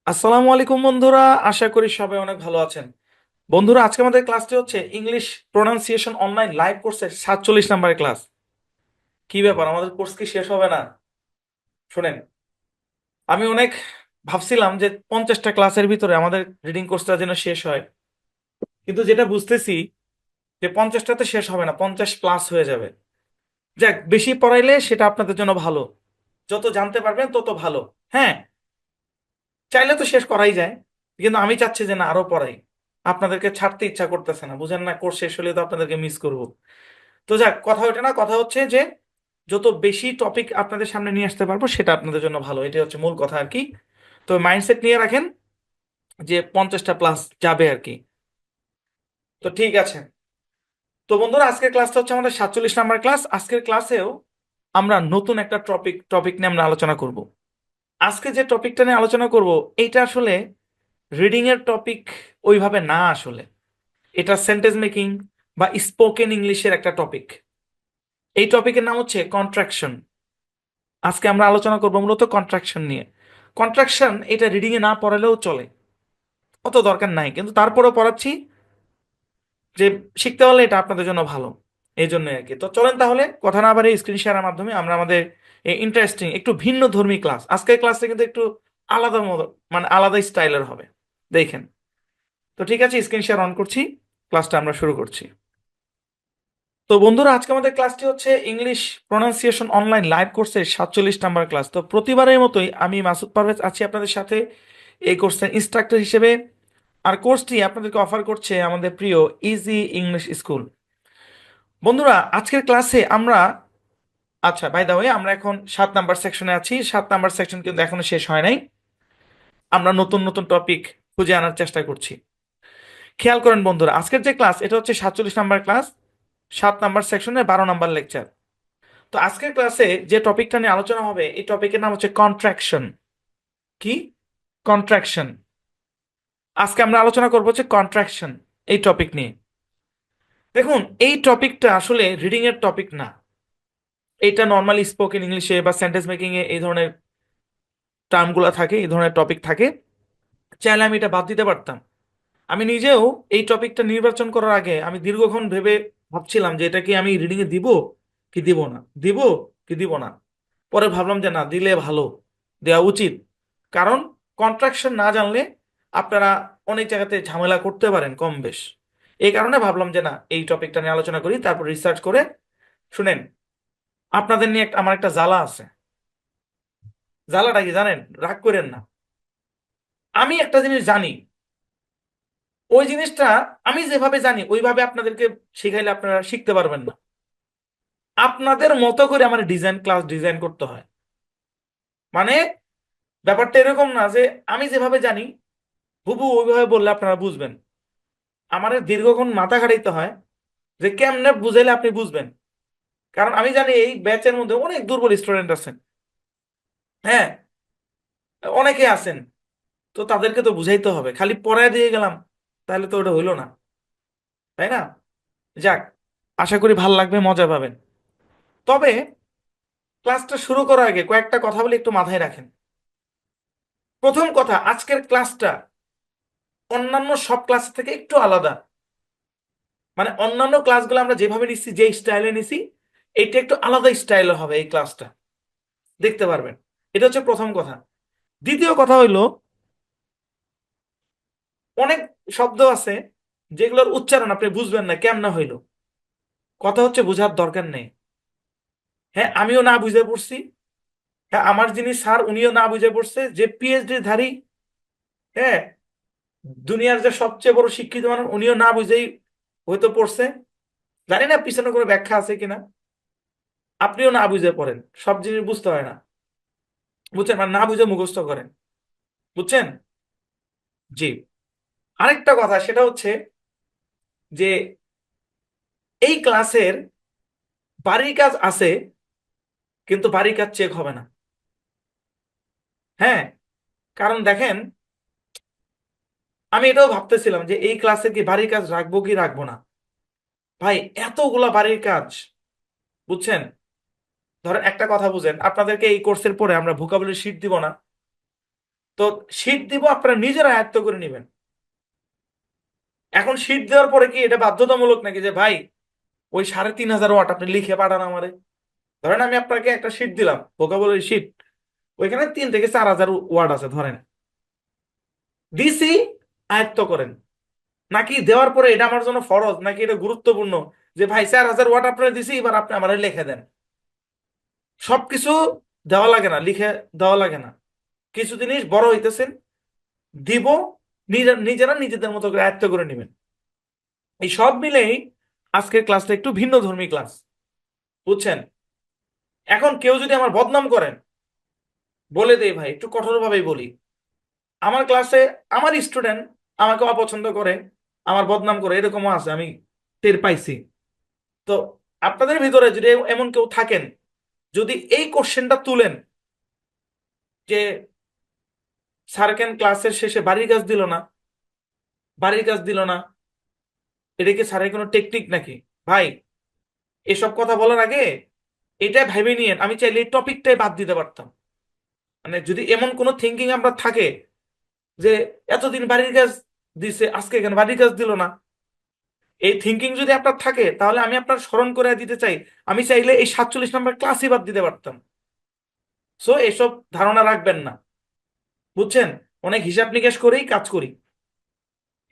আসসালামু আলাইকুম বন্ধুরা, আশা করি সবাই অনেক ভালো আছেন। বন্ধুরা, আজকে আমাদের ক্লাসটি হচ্ছে ইংলিশ প্রোনাউন্সিয়েশন অনলাইন লাইভ কোর্সের 47 নম্বরের ক্লাস। কি ব্যাপার, আমাদের কোর্স কি শেষ হবে না? শুনেন, আমি অনেক ভাবছিলাম যে 50টা ক্লাসের ভিতরে আমাদের রিডিং কোর্সটা যেন শেষ হয়, কিন্তু যেটা বুঝতেছি যে 50টাতে শেষ হবে না, 50+ হয়ে যাবে। যাক, বেশি পড়াইলে সেটা আপনাদের জন্য ভালো, যত জানতে পারবেন তত ভালো। হ্যাঁ, চাইলে তো শেষ করাই যায়, কিন্তু আমি চাচ্ছি যে না, আরো পড়াই। আপনাদেরকে ছাড়তে ইচ্ছা করতেছে না, বুঝেন না? কোর্স শেষ হলে তো আপনাদেরকে মিস করব। তো যাক, কথা ওঠে না, কথা হচ্ছে যে যত বেশি টপিক আপনাদের সামনে নিয়ে আসতে পারবো সেটা আপনাদের জন্য ভালো, এটাই হচ্ছে মূল কথা আর কি। তো মাইন্ডসেট নিয়ে রাখেন যে 50টা+ যাবে আর কি। তো ঠিক আছে। তো বন্ধুরা, আজকের ক্লাসটা হচ্ছে আমাদের 47 নম্বর ক্লাস। আজকের ক্লাসেও আমরা নতুন একটা টপিক টপিক নিয়ে আমরা আলোচনা করব। আজকে যে টপিকটা নিয়ে আলোচনা করব, এটা আসলে রিডিং এর টপিক ওইভাবে না আসলে। এটা সেন্টেন্স মেকিং বা স্পোকেন ইংলিশের একটা টপিক। এই টপিকের নাম হচ্ছে কন্ট্রাকশন। আজকে আমরা আলোচনা করবো মূলত কন্ট্রাকশন নিয়ে। কন্ট্রাকশন এটা রিডিং এ না পড়ালেও চলে, অত দরকার নাই, কিন্তু তারপরেও পড়াচ্ছি যে শিখতে পারলে এটা আপনাদের জন্য ভালো, এই জন্যই আর কি। তো চলেন তাহলে কথা না বাড়িয়ে স্ক্রিন শেয়ারের মাধ্যমে আমরা আমাদের ইন্টারেস্টিং একটু ভিন্ন ধর্মী ক্লাস, আজকের ক্লাসটা কিন্তু একটু আলাদা মানে আলাদা স্টাইলের হবে, দেখেন। তো ঠিক আছে, স্ক্রিন শেয়ার অন করছি, ক্লাসটা আমরা শুরু করছি। তো বন্ধুরা, আজকে আমাদের ক্লাসটি হচ্ছে ইংলিশ প্রোনাউন্সিয়েশন অনলাইন লাইভ কোর্সের 47 নম্বর ক্লাস। তো প্রতিবারের মতোই আমি মাসুদ পারভেজ আছি আপনাদের সাথে এই কোর্সের ইনস্ট্রাক্টর হিসেবে। আর কোর্সটি আপনাদেরকে অফার করছে আমাদের প্রিয় ইজি ইংলিশ স্কুল। বন্ধুরা, আজকের ক্লাসে আমরা, আচ্ছা বাই দা ওয়ে, আমরা এখন 7 নাম্বার সেকশনে আছি। 7 নাম্বার সেকশন কিন্তু এখনো শেষ হয় নাই, আমরা নতুন নতুন টপিক খুঁজে আনার চেষ্টা করছি। খেয়াল করেন বন্ধুরা, আজকের যে ক্লাস এটা হচ্ছে 47 নম্বর ক্লাস, 7 নাম্বার সেকশনের 12 নম্বর লেকচার। তো আজকের ক্লাসে যে টপিকটা নিয়ে আলোচনা হবে, এই টপিকের নাম হচ্ছে কন্ট্রাকশন। কি? কন্ট্রাকশন। আজকে আমরা আলোচনা করবো হচ্ছে কন্ট্রাকশন, এই টপিক নিয়ে। দেখুন, এই টপিকটা আসলে রিডিং এর টপিক না। এটা নর্মালি স্পোকেন ইংলিশে বা সেন্টেন্স মেকিং এ এই ধরনের টার্মগুলো থাকে, এই ধরনের টপিক থাকে। চাইলে আমি এটা বাদ দিতে পারতাম। আমি নিজেও এই টপিকটা নির্বাচন করার আগে আমি দীর্ঘক্ষণ ভেবে ভাবছিলাম যে এটা কি আমি রিডিং এ দিব কি দিব না, দিব কি দিব না। পরে ভাবলাম যে না, দিলে ভালো, দেওয়া উচিত। কারণ কন্ট্রাকশন না জানলে আপনারা অনেক জায়গাতে ঝামেলা করতে পারেন কম বেশ। এই কারণে ভাবলাম যে না, এই টপিকটা নিয়ে আলোচনা করি, তারপর রিসার্চ করে। শুনেন, আপনাদের নিয়ে আমার একটা জ্বালা আছে। জ্বালাটা কি জানেন? রাগ করেন না। আমি একটা জিনিস জানি, ওই জিনিসটা আমি যেভাবে জানি ওইভাবে আপনাদেরকে শিখাইলে আপনারা শিখতে পারবেন না। আপনাদের মতো করে আমার ডিজাইন ক্লাস ডিজাইন করতে হয়। মানে ব্যাপারটা এরকম না যে আমি যেভাবে জানি হুবহু ওইভাবে বললে আপনারা বুঝবেন। আমাদের দীর্ঘক্ষণ মাথা খাটাইতে হয় যে কেমনে বুঝাইলে আপনি বুঝবেন। কারণ আমি জানি এই ব্যাচের মধ্যে অনেক দুর্বল স্টুডেন্ট আছেন। হ্যাঁ, অনেকে আছেন। তো তাদেরকে তো বুঝাইতে হবে, খালি পড়ায় দিয়ে গেলাম তাহলে তো ওটা হইলো না, তাই না? যাক, আশা করি ভাল লাগবে, মজা পাবেন। তবে ক্লাসটা শুরু করার আগে কয়েকটা কথা বলে একটু মাথায় রাখেন। প্রথম কথা, আজকের ক্লাসটা অন্যান্য সব ক্লাস থেকে একটু আলাদা। মানে অন্যান্য ক্লাসগুলো আমরা যেভাবে নিচ্ছি, যে স্টাইলে নিছি, এইটা একটু আলাদা স্টাইলে হবে এই ক্লাসটা, দেখতে পারবেন। এটা হচ্ছে প্রথম কথা। দ্বিতীয় কথা হইলো, অনেক শব্দ আছে যেগুলোর উচ্চারণ আপনি বুঝবেন না কেমনে হইলো। কথা হচ্ছে বোঝার দরকার নেই। হ্যাঁ, আমিও না বুঝে পড়ছি। হ্যাঁ, আমার যিনি স্যার উনিও না বুঝে পড়ছে, যে পিএইচডি ধারী, হ্যাঁ, দুনিয়ার যে সবচেয়ে বড় শিক্ষিত মানুষ উনিও না বুঝেই হয়তো পড়ছে। জানি না পিছনে কোনো ব্যাখ্যা আছে কিনা। আপনিও না বুঝে পড়েন, সব জিনিস বুঝতে হয় না, বুঝছেন? মানে না বুঝে মুখস্থ করেন, বুঝছেন? জি। আরেকটা কথা সেটা হচ্ছে যে এই ক্লাসের বাড়ির কাজ আছে, কিন্তু বাড়ির কাজ চেক হবে না। হ্যাঁ, কারণ দেখেন, আমি এটাও ভাবতেছিলাম যে এই ক্লাসে কি বাড়ির কাজ রাখবো কি রাখবো না। ভাই, এতগুলা বাড়ির কাজ, বুঝছেন? ধরেন একটা কথা বুঝেন, আপনাদেরকে এই কোর্সের পরে আমরা ভোকাবুলারি শিট দিব না? তো শীট দিব, আপনারা নিজেরা আয়ত্ত করে নেবেন। এখন শীট দেওয়ার পরে কি এটা বাধ্যতামূলক নাকি যে ভাই ওই 3500 ওয়াট আপনি লিখে পাঠান আমারে? ধরেন আমি আপনাকে একটা শীট দিলাম, ভোকাবুলারি শীট, ওইখানে 3 থেকে 4000 ওয়ার্ড আছে ধরেন, দিছি, আয়ত্ত করেন। নাকি দেওয়ার পরে এটা আমার জন্য ফরজ, নাকি এটা গুরুত্বপূর্ণ যে ভাই 4000 ওয়াট আপনারা দিছি, এবার আপনি আমার লিখে দেন? সবকিছু দেওয়া লাগে না, লিখে দেওয়া লাগে না। কিছু জিনিস বড় হইতেছেন, দিব, নিজেরা নিজেদের মতো করে আয়ত্ত করে নেবেন। এই সব মিলেই আজকের ক্লাসটা একটু ভিন্ন ধর্মী ক্লাস, বুঝছেন? এখন কেউ যদি আমার বদনাম করেন, বলে দেই ভাই, একটু কঠোর ভাবেই বলি, আমার ক্লাসে আমার স্টুডেন্ট আমাকে অপছন্দ করে, আমার বদনাম করে, এরকমও আছে, আমি টের পাইছি। তো আপনাদের ভিতরে যদি এমন কেউ থাকেন, যদি এই কোশ্চেনটা তুলেন যে স্যার কেন ক্লাসের শেষে বাড়ির কাজ দিল না, বাড়ির কাজ দিল না, এটা কি স্যারের কোনো টেকনিক নাকি? ভাই, এসব কথা বলার আগে এটা ভেবে নিয়েন, আমি চাইলে এই টপিকটাই বাদ দিতে পারতাম। মানে যদি এমন কোনো থিঙ্কিং আমরা থাকে যে এতদিন বাড়ির কাজ দিছে, আজকে কেন বাড়ির কাজ দিল না, এই থিঙ্কিং যদি আপনার থাকে, তাহলে আমি আপনার স্মরণ করে দিতে চাই, আমি চাইলে এই 47 নম্বর ক্লাসই বাদ দিতে পারতাম। সো এসব ধারণা রাখবেন না, বুঝছেন? অনেক হিসাব নিকাশ করেই কাজ করি।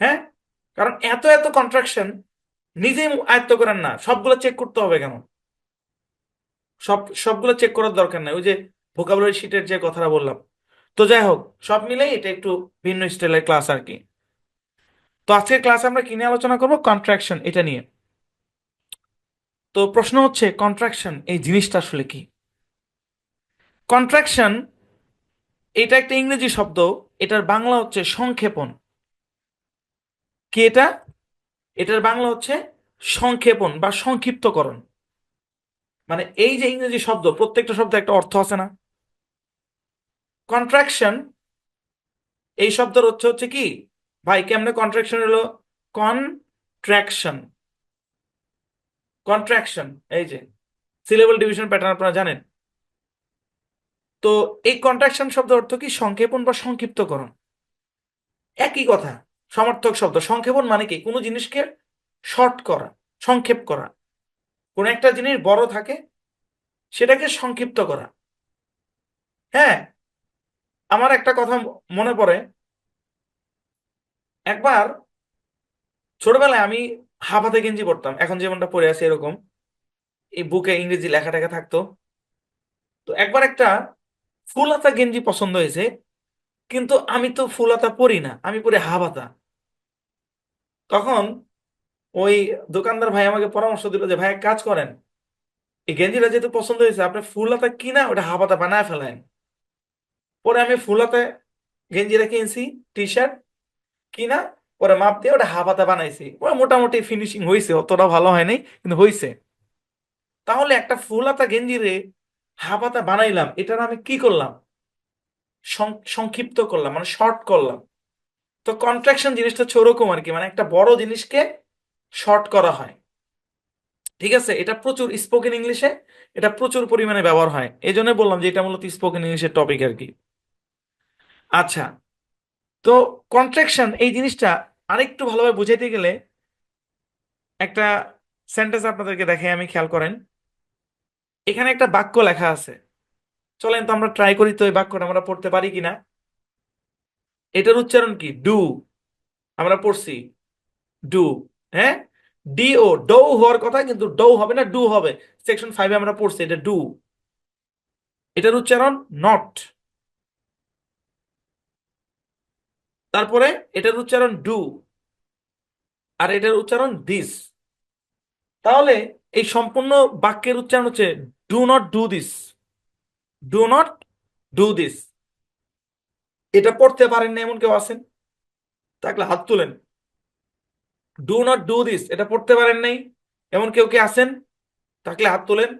হ্যাঁ, কারণ এত এত কন্ট্রাকশন নিজেই আয়ত্ত করেন না, সবগুলো চেক করতে হবে কেন? সবগুলো চেক করার দরকার নাই, ওই যে ভোকাবুলারি শিটের যে কথাটা বললাম। তো যাই হোক, সব মিলেই এটা একটু ভিন্ন স্টাইলের ক্লাস আর কি। তো আজকের ক্লাসে আমরা কি নিয়ে আলোচনা করবো? কন্ট্রাকশন, এটা নিয়ে। তো প্রশ্ন হচ্ছে, কন্ট্রাকশন এই জিনিসটা আসলে কি? কন্ট্রাকশন এটা একটা ইংরেজি শব্দ, এটার বাংলা হচ্ছে সংক্ষেপণ। কি এটা? এটার বাংলা হচ্ছে সংক্ষেপণ বা সংক্ষিপ্তকরণ। মানে এই যে ইংরেজি শব্দ, প্রত্যেকটা শব্দ একটা অর্থ আছে না? কন্ট্রাকশন এই শব্দের অর্থ হচ্ছে কি ভাই? কেমনে কন্ট্রাকশন হলো? কন্ট্রাকশন, কন্ট্রাকশন, এই যে সিলেবল ডিভিশন প্যাটার্ন আপনারা জানেন। তো এই কন্ট্রাকশন শব্দের অর্থ কি? সংক্ষেপণ বা সংক্ষিপ্তকরণ, একই কথা, সমার্থক শব্দ। সংক্ষেপণ মানে কি? কোনো জিনিসকে শর্ট করা, সংক্ষেপ করা। কোন একটা জিনিস বড় থাকে, সেটাকে সংক্ষিপ্ত করা। হ্যাঁ, আমার একটা কথা মনে পড়ে, একবার ছোটবেলায় আমি হাফ হাতে গেঞ্জি পরতাম, এখন যেমনটা পরে আছি এরকম, এই বুকে ইংরেজি লেখা টেখা থাকতো। তো একবার একটা ফুল হাতা গেঞ্জি পছন্দ হয়েছে, কিন্তু আমি তো ফুল হাতা পরি না, আমি পরি হাফ হাতা। তখন ওই দোকানদার ভাই আমাকে পরামর্শ দিল যে ভাই এক কাজ করেন, এই গেঞ্জিটা যেহেতু পছন্দ হয়েছে, আপনি ফুল হাতা কিনা ওটা হাফ হাতা বানায় ফেলেন। পরে আমি ফুল হাতে গেঞ্জিটা কিনছি, টি শার্ট কিনা, পরে মাপ দিয়ে ওটা হাফ হাতা বানাইছি। ওটা মোটামুটি ফিনিশিং হয়েছে, অতটা ভালো হয় নাই, কিন্তু হয়েছে। তাহলে একটা ফুল হাতা গেঞ্জিরে হাফ হাতা বানাইলাম, এটার আমি কি করলাম? সংক্ষিপ্ত করলাম, মানে শর্ট করলাম। তো কন্ট্রাকশন জিনিসটা হচ্ছে ওরকম আর কি, মানে একটা বড় জিনিসকে শর্ট করা হয়। ঠিক আছে, এটা প্রচুর স্পোকেন ইংলিশে, এটা প্রচুর পরিমাণে ব্যবহার হয়, এই জন্য বললাম যে এটা মূলত স্পোকেন ইংলিশের টপিক আর কি। আচ্ছা, তো কন্ট্রাকশন এই জিনিসটা আরেকটু ভালোভাবে বুঝাইতে গেলে একটা সেন্টেন্স আপনাদেরকে দেখে, আমি খেয়াল করেন, এখানে একটা বাক্য লেখা আছে। চলেন তো আমরা ট্রাই করি, তো এই বাক্যটা আমরা পড়তে পারি কিনা। এটার উচ্চারণ কি? ডু। আমরা পড়ছি ডু, হ্যাঁ, ডিও, ডৌ হওয়ার কথা, কিন্তু ডৌ হবে না, ডু হবে। সেকশন 5 আমরা পড়ছি এটা ডু। এটার উচ্চারণ নট। তারপরে এটার উচ্চারণ ডু, আর এটার উচ্চারণ দিস। তাহলে এই সম্পূর্ণ বাক্যের উচ্চারণ হচ্ছে do not do this, do not do this. এটা পড়তে পারেন না এমন কেউ আছেন? থাকলে হাত তুলেন। ডু নট ডু দিস এটা পড়তে পারেন নাই এমন কেউ কি আছেন? থাকলে হাত তোলেন।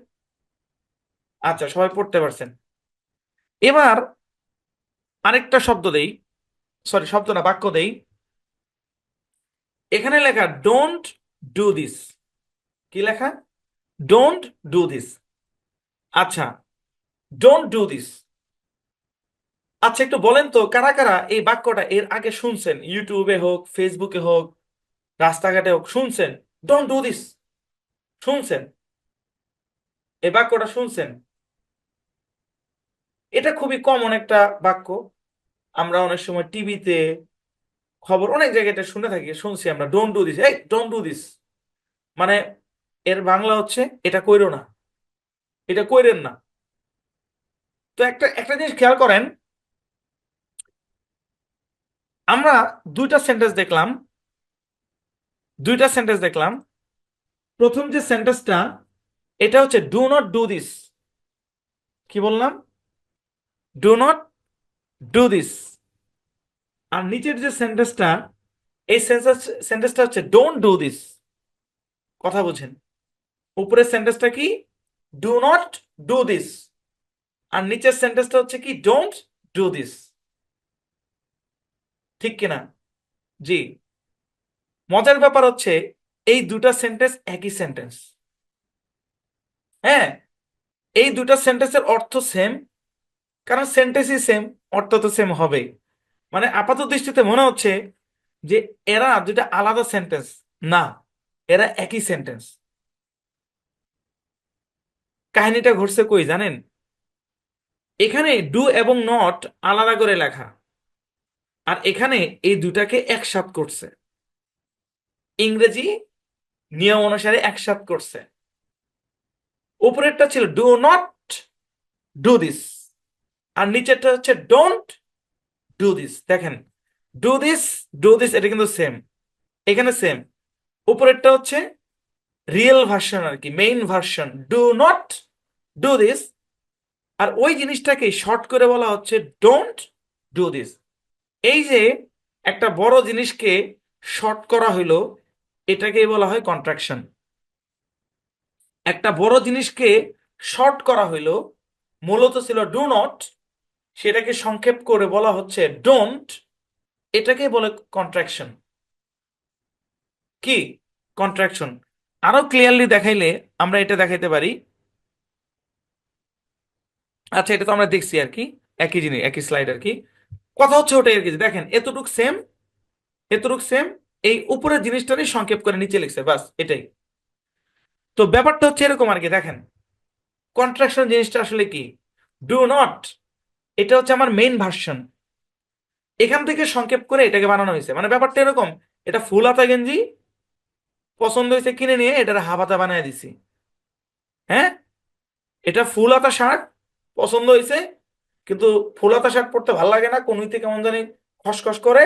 আচ্ছা, সবাই পড়তে পারছেন। এবার আরেকটা শব্দ দেই, সরি শব্দ না, বাক্য দেই। এখানে লেখা ডোন্ট ডু দিস। কি লেখা? Don't do this. আচ্ছা, ডোন্ট ডু দিস, আচ্ছা, একটু বলেন তো কারা কারা এই বাক্যটা এর আগে শুনছেন, ইউটিউবে হোক, ফেসবুকে হোক, রাস্তাঘাটে হোক, শুনছেন? ডোন্ট ডু দিস, শুনছেন? এই বাক্যটা শুনছেন? এটা খুবই কমন একটা বাক্য। আমরা অনেক সময় টিভিতে, খবর, অনেক জায়গায় এটা শুনে থাকি, শুনছি আমরা, ডোন্ট ডু দিস, এই ডোন্ট ডু দিস। মানে এর বাংলা হচ্ছে এটা কইরো না, এটা কইরেন না। তো একটা একটা জিনিস খেয়াল করেন, আমরা দুইটা সেন্টেন্স দেখলাম, দুইটা সেন্টেন্স দেখলাম। প্রথম যে সেন্টেন্সটা, এটা হচ্ছে ডু নট ডু দিস। কি বললাম? Do not do this. আর নিচের যে সেন্টেন্সটা, এই সেন্টেন্সটা হচ্ছে ডোন্ট ডু দিস। কথা বুঝেন? উপরের সেন্টেন্সটা কি? Do not do this. আর নিচের সেন্টেন্সটা হচ্ছে কি? Don't do this. ঠিক কিনা? জি। মজার ব্যাপার হচ্ছে এই দুটা সেন্টেন্স একই সেন্টেন্স। হ্যাঁ, এই দুটা সেন্টেন্সের অর্থ সেম, কারণ সেন্টেন্সই সেম, অর্থ তো সেম হবেই। মানে আপাত দৃষ্টিতে মনে হচ্ছে যে এরা দুটা আলাদা সেন্টেন্স। না, এরা একই সেন্টেন্স। কাহিনীটা ঘটছে কই জানেন? এখানে ডু এবং নট আলাদা করে লেখা, আর এখানে এই দুটাকে একসাথ করছে, ইংরেজি নিয়ম অনুসারে একসাথ করছে। উপরেরটা ছিল ডু নট ডু দিস, আর নিচেরটা হচ্ছে ডোন্ট ডু দিস। দেখেন, ডু দিস, ডু দিস, এটা কিন্তু সেম, এখানে সেম। উপরেরটা হচ্ছে রিয়েল ভার্সন আর কি, main version, do not do this. আর ওই জিনিসটাকে শর্ট করে বলা হচ্ছে ডোন্ট ডু দিস। এই যে একটা বড় জিনিসকে শর্ট করা হইলো, এটাকেই বলা হয় কন্ট্রাকশন। একটা বড় জিনিসকে শর্ট করা হইলো, মূলত ছিল ডু নট, সেটাকে সংক্ষেপ করে বলা হচ্ছে ডোন্ট, এটাকে বলে কন্ট্রাকশন। কি? কন্ট্রাকশন। আরো ক্লিয়ারলি দেখাইলে আমরা এটা দেখাইতে পারি। আচ্ছা, এটা তো আমরা দেখছি আর কি, একই জিনিস, একই স্লাইড আর কি। কথা হচ্ছে ওটাই আর কি, যে দেখেন এতটুক সেম, এতটুক সেম, এই উপরের জিনিসটারই সংক্ষেপ করে নিচে লিখছে, বাস এটাই। তো ব্যাপারটা হচ্ছে এরকম আর কি, দেখেন কন্ট্রাকশন জিনিসটা আসলে কি? ডু নট, এটা হচ্ছে আমার মেইন ভার্সন, এখান থেকে সংক্ষেপ করে এটাকে বানানো হয়েছে। মানে ব্যাপারটা এরকম, এটা ফুল হাতা গেঞ্জি পছন্দ হয়েছে, কিনে নিয়ে এটার হাফ হাতা বানিয়ে দিছি। হ্যাঁ, এটা ফুল হাতা শার্ট পছন্দ হয়েছে, কিন্তু ফুল হাতা শার্ট পরতে ভালো লাগে না, কনুইতে কেমন জানি খসখস করে,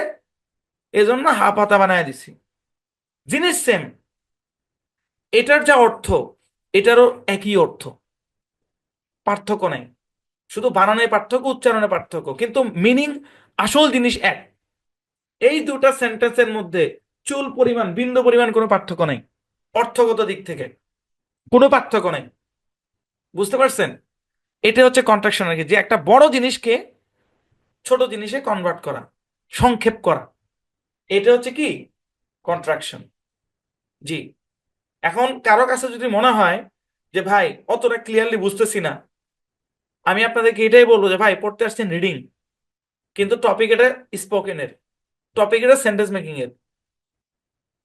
এজন্য হাফ হাতা বানিয়ে দিছি। জিনিস সেম, এটার যা অর্থ এটারও একই অর্থ, পার্থক্য নাই। শুধু বানানের পার্থক্য, উচ্চারণের পার্থক্য, কিন্তু মিনিং, আসল জিনিস এক। এই দুটা সেন্টেন্সের মধ্যে চুল পরিমাণ, বিন্দু পরিমাণ কোনো পার্থক্য নাই, অর্থগত দিক থেকে কোনো পার্থক্য নাই। বুঝতে পারছেন? এটা হচ্ছে কন্ট্রাকশন আর কি, যে একটা বড় জিনিসকে ছোট জিনিসে কনভার্ট করা, সংক্ষেপ করা, এটা হচ্ছে কি? কন্ট্রাকশন। জি। এখন কারো কাছে যদি মনে হয় যে ভাই অতটা ক্লিয়ারলি বুঝতেছি না, আমি আপনাদেরকে এটাই বলবো যে ভাই পড়তে আসছেন রিডিং, কিন্তু টপিক এটা স্পোকেনের, টপিক এটা সেন্টেন্স মেকিং এর।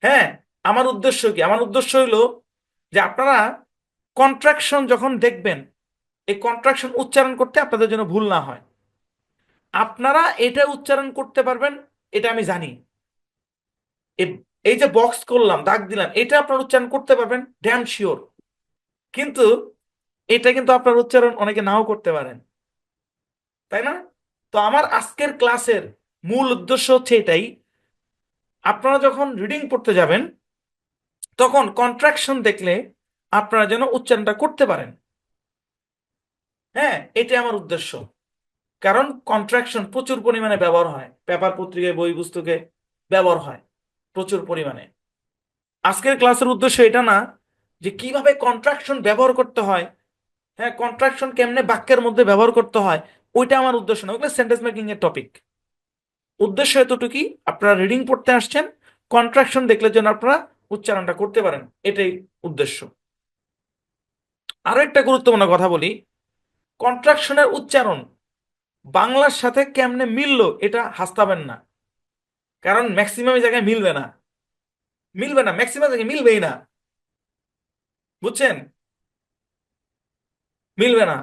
হ্যাঁ, আমার উদ্দেশ্য কি? আমার উদ্দেশ্য হইলো যে আপনারা কন্ট্রাকশন যখন দেখবেন, এই কন্ট্রাকশন উচ্চারণ করতে আপনাদের জন্য ভুল না হয়। আপনারা এটা উচ্চারণ করতে পারবেন, এটা আমি জানি। এ- এই যে বক্স করলাম, দাগ দিলাম, এটা আপনার উচ্চারণ করতে পারবেন ড্যাম শিওর। কিন্তু এটা কিন্তু আপনার উচ্চারণ অনেকে নাও করতে পারেন, তাই না? তো আমার আজকের ক্লাসের মূল উদ্দেশ্য হচ্ছে এটাই, আপনারা যখন রিডিং পড়তে যাবেন তখন কন্ট্রাকশন দেখলে আপনারা যেন উচ্চারণটা করতে পারেন। হ্যাঁ, এটাই আমার উদ্দেশ্য। কারণ কন্ট্রাকশন প্রচুর পরিমাণে ব্যবহার হয়, পেপার, পত্রিকায়, বই পুস্তকে ব্যবহার হয় প্রচুর পরিমাণে। আজকের ক্লাসের উদ্দেশ্য এটা না যে কিভাবে কন্ট্রাকশন ব্যবহার করতে হয়, হ্যাঁ, কন্ট্রাকশন কেমনে বাক্যের মধ্যে ব্যবহার করতে হয়, ওইটা আমার উদ্দেশ্য না, ওগুলো সেন্টেন্স মেকিং এর টপিক। উদ্দেশ্য এতটুকুই, আপনারা রিডিং পড়তে আসছেন, কন্ট্রাকশন দেখলে যেন আপনারা উচ্চারণটা করতে পারেন, এটাই উদ্দেশ্য। আরো একটা গুরুত্বপূর্ণ কথা বলি, কন্ট্রাকশনের উচ্চারণ বাংলার সাথে কেমনে মিললো এটা হাসতাবেন না, কারণ ম্যাক্সিমাম জায়গায় মিলবে না। মিলবে না, ম্যাক্সিমাম জায়গায় মিলবেই না। বুঝছেন? মিলবে না।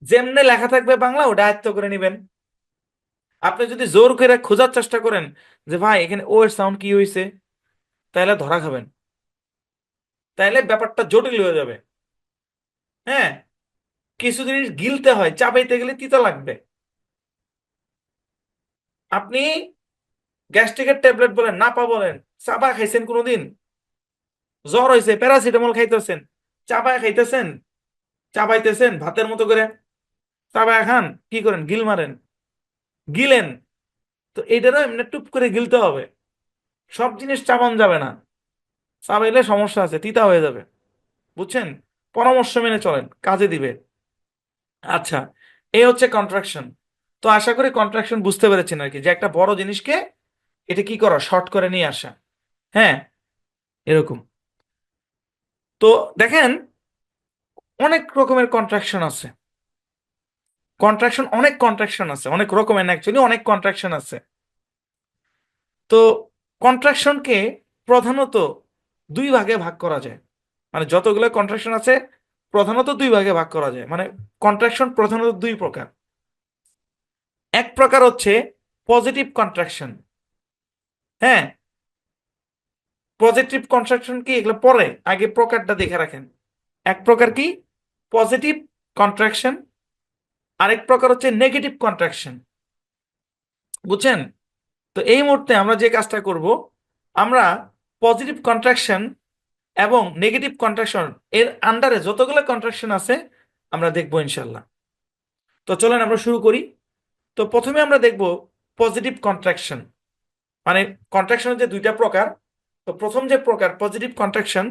যেমনে লেখা থাকবে বাংলা ওটা আয়ত্ত করে নেবেন। আপনি যদি জোর করে খোঁজার চেষ্টা করেন যে ভাই এখানে ও এর সাউন্ড কি হয়েছে, তাহলে ধরা খাবেন, তাহলে ব্যাপারটা জটিল হয়ে যাবে। হ্যাঁ, কিছু জিনিস গিলতে হয়, চাবাইতে গেলে তিতা লাগবে। আপনি গ্যাস্ট্রিকের ট্যাবলেট বলেন, নাপা বলেন, চাবা খাইছেন কোনোদিন? জ্বর হয়েছে, প্যারাসিটামল খাইতেছেন, চাবায় খাইতেছেন, চাবাইতেছেন ভাতের মতো করে, চাবায় খান, কি করেন? গিল মারেন, গিলেন। তো এটারও এমনি টুপ করে গিলতে হবে। সব জিনিস চাবান যাবে না, চাবাইলে সমস্যা আছে, তিতা হয়ে যাবে। বুঝছেন? পরামর্শ মেনে চলেন, কাজে দিবে। আচ্ছা, এই হচ্ছে কন্ট্রাকশন। তো আশা করি কন্ট্রাকশন বুঝতে পেরেছেন আর কি, যে একটা বড় জিনিসকে এটা কি করা, শর্ট করে নিয়ে আসা। হ্যাঁ, এরকম। তো দেখেন, অনেক রকমের কন্ট্রাকশন আছে। অনেক কন্ট্রাকশন আছে, অনেক রকমের, অ্যাকচুয়ালি অনেক কন্ট্রাকশন আছে। তো কন্ট্রাকশনকে প্রধানত দুই ভাগে ভাগ করা যায়। মানে যতগুলো কন্ট্রাকশন আছে প্রধানত দুই ভাগে ভাগ করা যায়। মানে কন্ট্রাকশন প্রধানত দুই প্রকার। এক প্রকার হচ্ছে পজিটিভ কন্ট্রাকশন। হ্যাঁ, পজিটিভ কন্ট্রাকশন কি, এগুলো পরে, আগে প্রকারটা দেখে রাখেন। এক প্রকার কি পজিটিভ কন্ট্রাকশন, আরেক প্রকার হচ্ছে নেগেটিভ কন্ট্রাকশন। বুঝছেন? তো এই মুহূর্তে আমরা যে কাজটা করব, আমরা পজিটিভ কন্ট্রাকশন এবং নেগেটিভ কন্ট্রাকশন এর আন্ডারে যতগুলো কন্ট্রাকশন আছে আমরা দেখবো ইনশাল্লাহ। তো চলেন আমরা শুরু করি। তো প্রথমে আমরা দেখব পজিটিভ কন্ট্রাকশন। মানে কন্ট্রাকশনের যে দুইটা প্রকার, তো প্রথম যে প্রকার পজিটিভ কন্ট্রাকশন,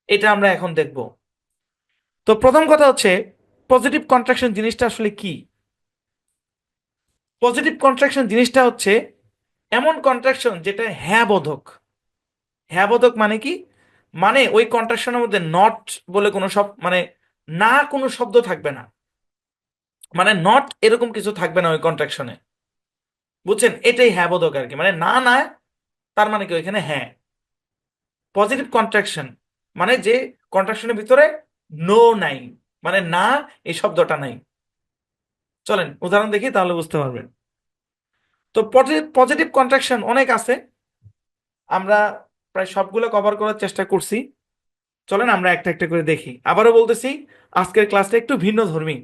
এটা আমরা এখন দেখব। তো প্রথম কথা হচ্ছে পজিটিভ কন্ট্রাকশন জিনিসটা আসলে কি। পজিটিভ কন্ট্রাকশন জিনিসটা হচ্ছে এমন কন্ট্রাকশন যেটা হ্যাঁ বোধক। হ্যাঁ বোধক মানে কি? মানে ওই কন্ট্রাকশনের মধ্যে নট বলে কোনো মানে না কোনো শব্দ থাকবে না। মানে নট এরকম কিছু থাকবে না ওই কন্ট্রাকশনে। বুঝছেন? এটাই হ্যাঁ বোধক আর কি, মানে না না, তার মানে কি ওইখানে হ্যাঁ। পজিটিভ কন্ট্রাকশন মানে যে কন্ট্রাকশনের ভিতরে নো নাই, মানে না, এই শব্দটা নাই। চলেন উদাহরণ দেখি, তাহলে বুঝতে পারবেন। তো পজিটিভ কন্ট্রাকশন অনেক আছে, আমরা প্রায় সবগুলো কভার করার চেষ্টা করছি। চলেন আমরা একটা একটা করে দেখি। আবারও বলতেছি, আজকের ক্লাসটা একটু ভিন্ন ধর্মী।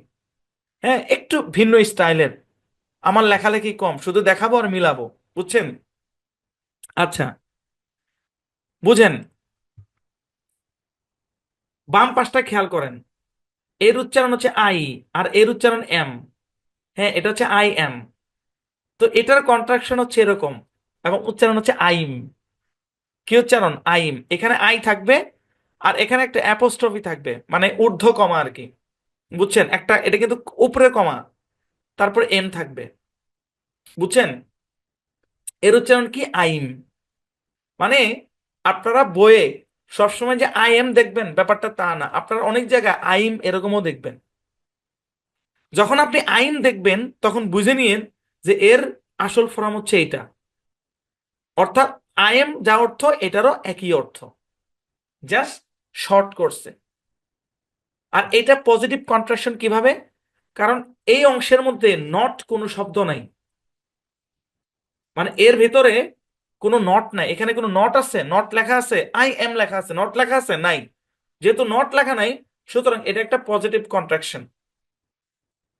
হ্যাঁ, একটু ভিন্ন স্টাইলের। আমার লেখালেখি কম, শুধু দেখাবো আর মিলাবো। বুঝছেন? আচ্ছা, বুঝেন। বাম পাশটা খেয়াল করেন, এর উচ্চারণ হচ্ছে আই, আর এর উচ্চারণ এম। হ্যাঁ, এটা হচ্ছে আই এম। তো এটার কন্ট্রাকশন হচ্ছে এরকম, এবং উচ্চারণ হচ্ছে আইম। কি উচ্চারণ? আইম। এখানে আই থাকবে, আর এখানে একটা অ্যাপোস্ট্রফি থাকবে, মানে ঊর্ধ্ব কমা আর কি। বুঝছেন? একটা, এটা কিন্তু উপরে কমা, তারপর এম থাকবে। বুঝছেন? এর উচ্চারণ কি? আইম। মানে আপনারা বইয়ে সবসময় যে আই এম দেখবেন ব্যাপারটা তা না, আপনারা অনেক জায়গায় আইম এরকমও দেখবেন। যখন আপনি আইন দেখবেন তখন বুঝে নিন যে এর আসল ফর্ম হচ্ছে এইটা। অর্থাৎ আই এম যা অর্থ এটারও একই অর্থ, জাস্ট শর্ট করছে। আর এটা পজিটিভ কন্ট্রাকশন কিভাবে? কারণ এই অংশের মধ্যে নট কোনো শব্দ নাই, মানে এর ভেতরে কোনো নট নাই। এখানে কোনো নট আছে? নট লেখা আছে? আই এম লেখা আছে? নট লেখা আছে? নাই। যেহেতু নট লেখা নাই, সুতরাং এটা একটা পজিটিভ কন্ট্রাকশন।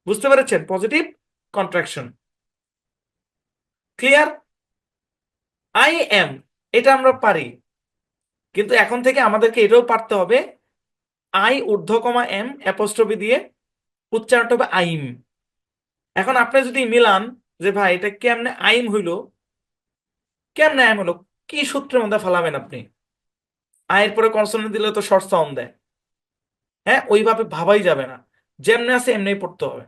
বুঝতে পেরেছেন? Positive contraction. Clear? I am, এটা আমরা পারি, কিন্তু এখন থেকে আমাদেরকে এটাও পারতে হবে, আই ঊর্ধ্ব কমা এম অ্যাপোস্ট্রফি দিয়ে উচ্চারণটা হবে আইম। এখন আপনি যদি মিলান যে ভাই এটা কেমনে আইম হইলো, কেমনে আইম হলো, কি সূত্রের মধ্যে ফেলাবেন আপনি? আয়ের পরে কনসোনেন্ট দিলে তো শর্ট সাউন্ড দেয়। হ্যাঁ, ওইভাবে ভাবাই যাবে না, যেমনি আছে এমনি পড়তে হবে।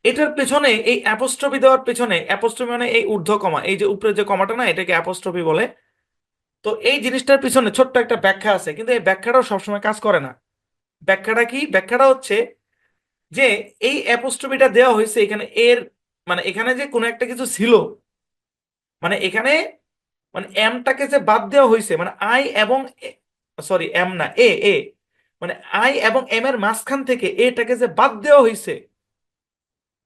এটার পেছনে, এই অ্যাপোস্ট্রফি দেওয়ার পেছনে, অ্যাপোস্ট্রফি মানে এই ঊর্ধ্ব কমা, এই যে উপরে যে কমাটা না, এটাকে অ্যাপোস্ট্রফি বলে। তো এই জিনিসটার পিছনে ছোট্ট একটা ব্যাখ্যা আছে, কিন্তু এই ব্যাখ্যাটাও সবসময় কাজ করে না। ব্যাখ্যাটা কি? ব্যাখ্যাটা হচ্ছে যে এই অ্যাপোস্ট্রফিটা দেওয়া হয়েছে এখানে এর, মানে এখানে যে কোনো একটা কিছু ছিল, মানে এখানে মানে এমটাকে যে বাদ দেওয়া হয়েছে, মানে আই এবং সরি এম না এ এ, মানে আই এবং এম এর মাঝখান থেকে এটাকে যে বাদ দেওয়া হয়েছে,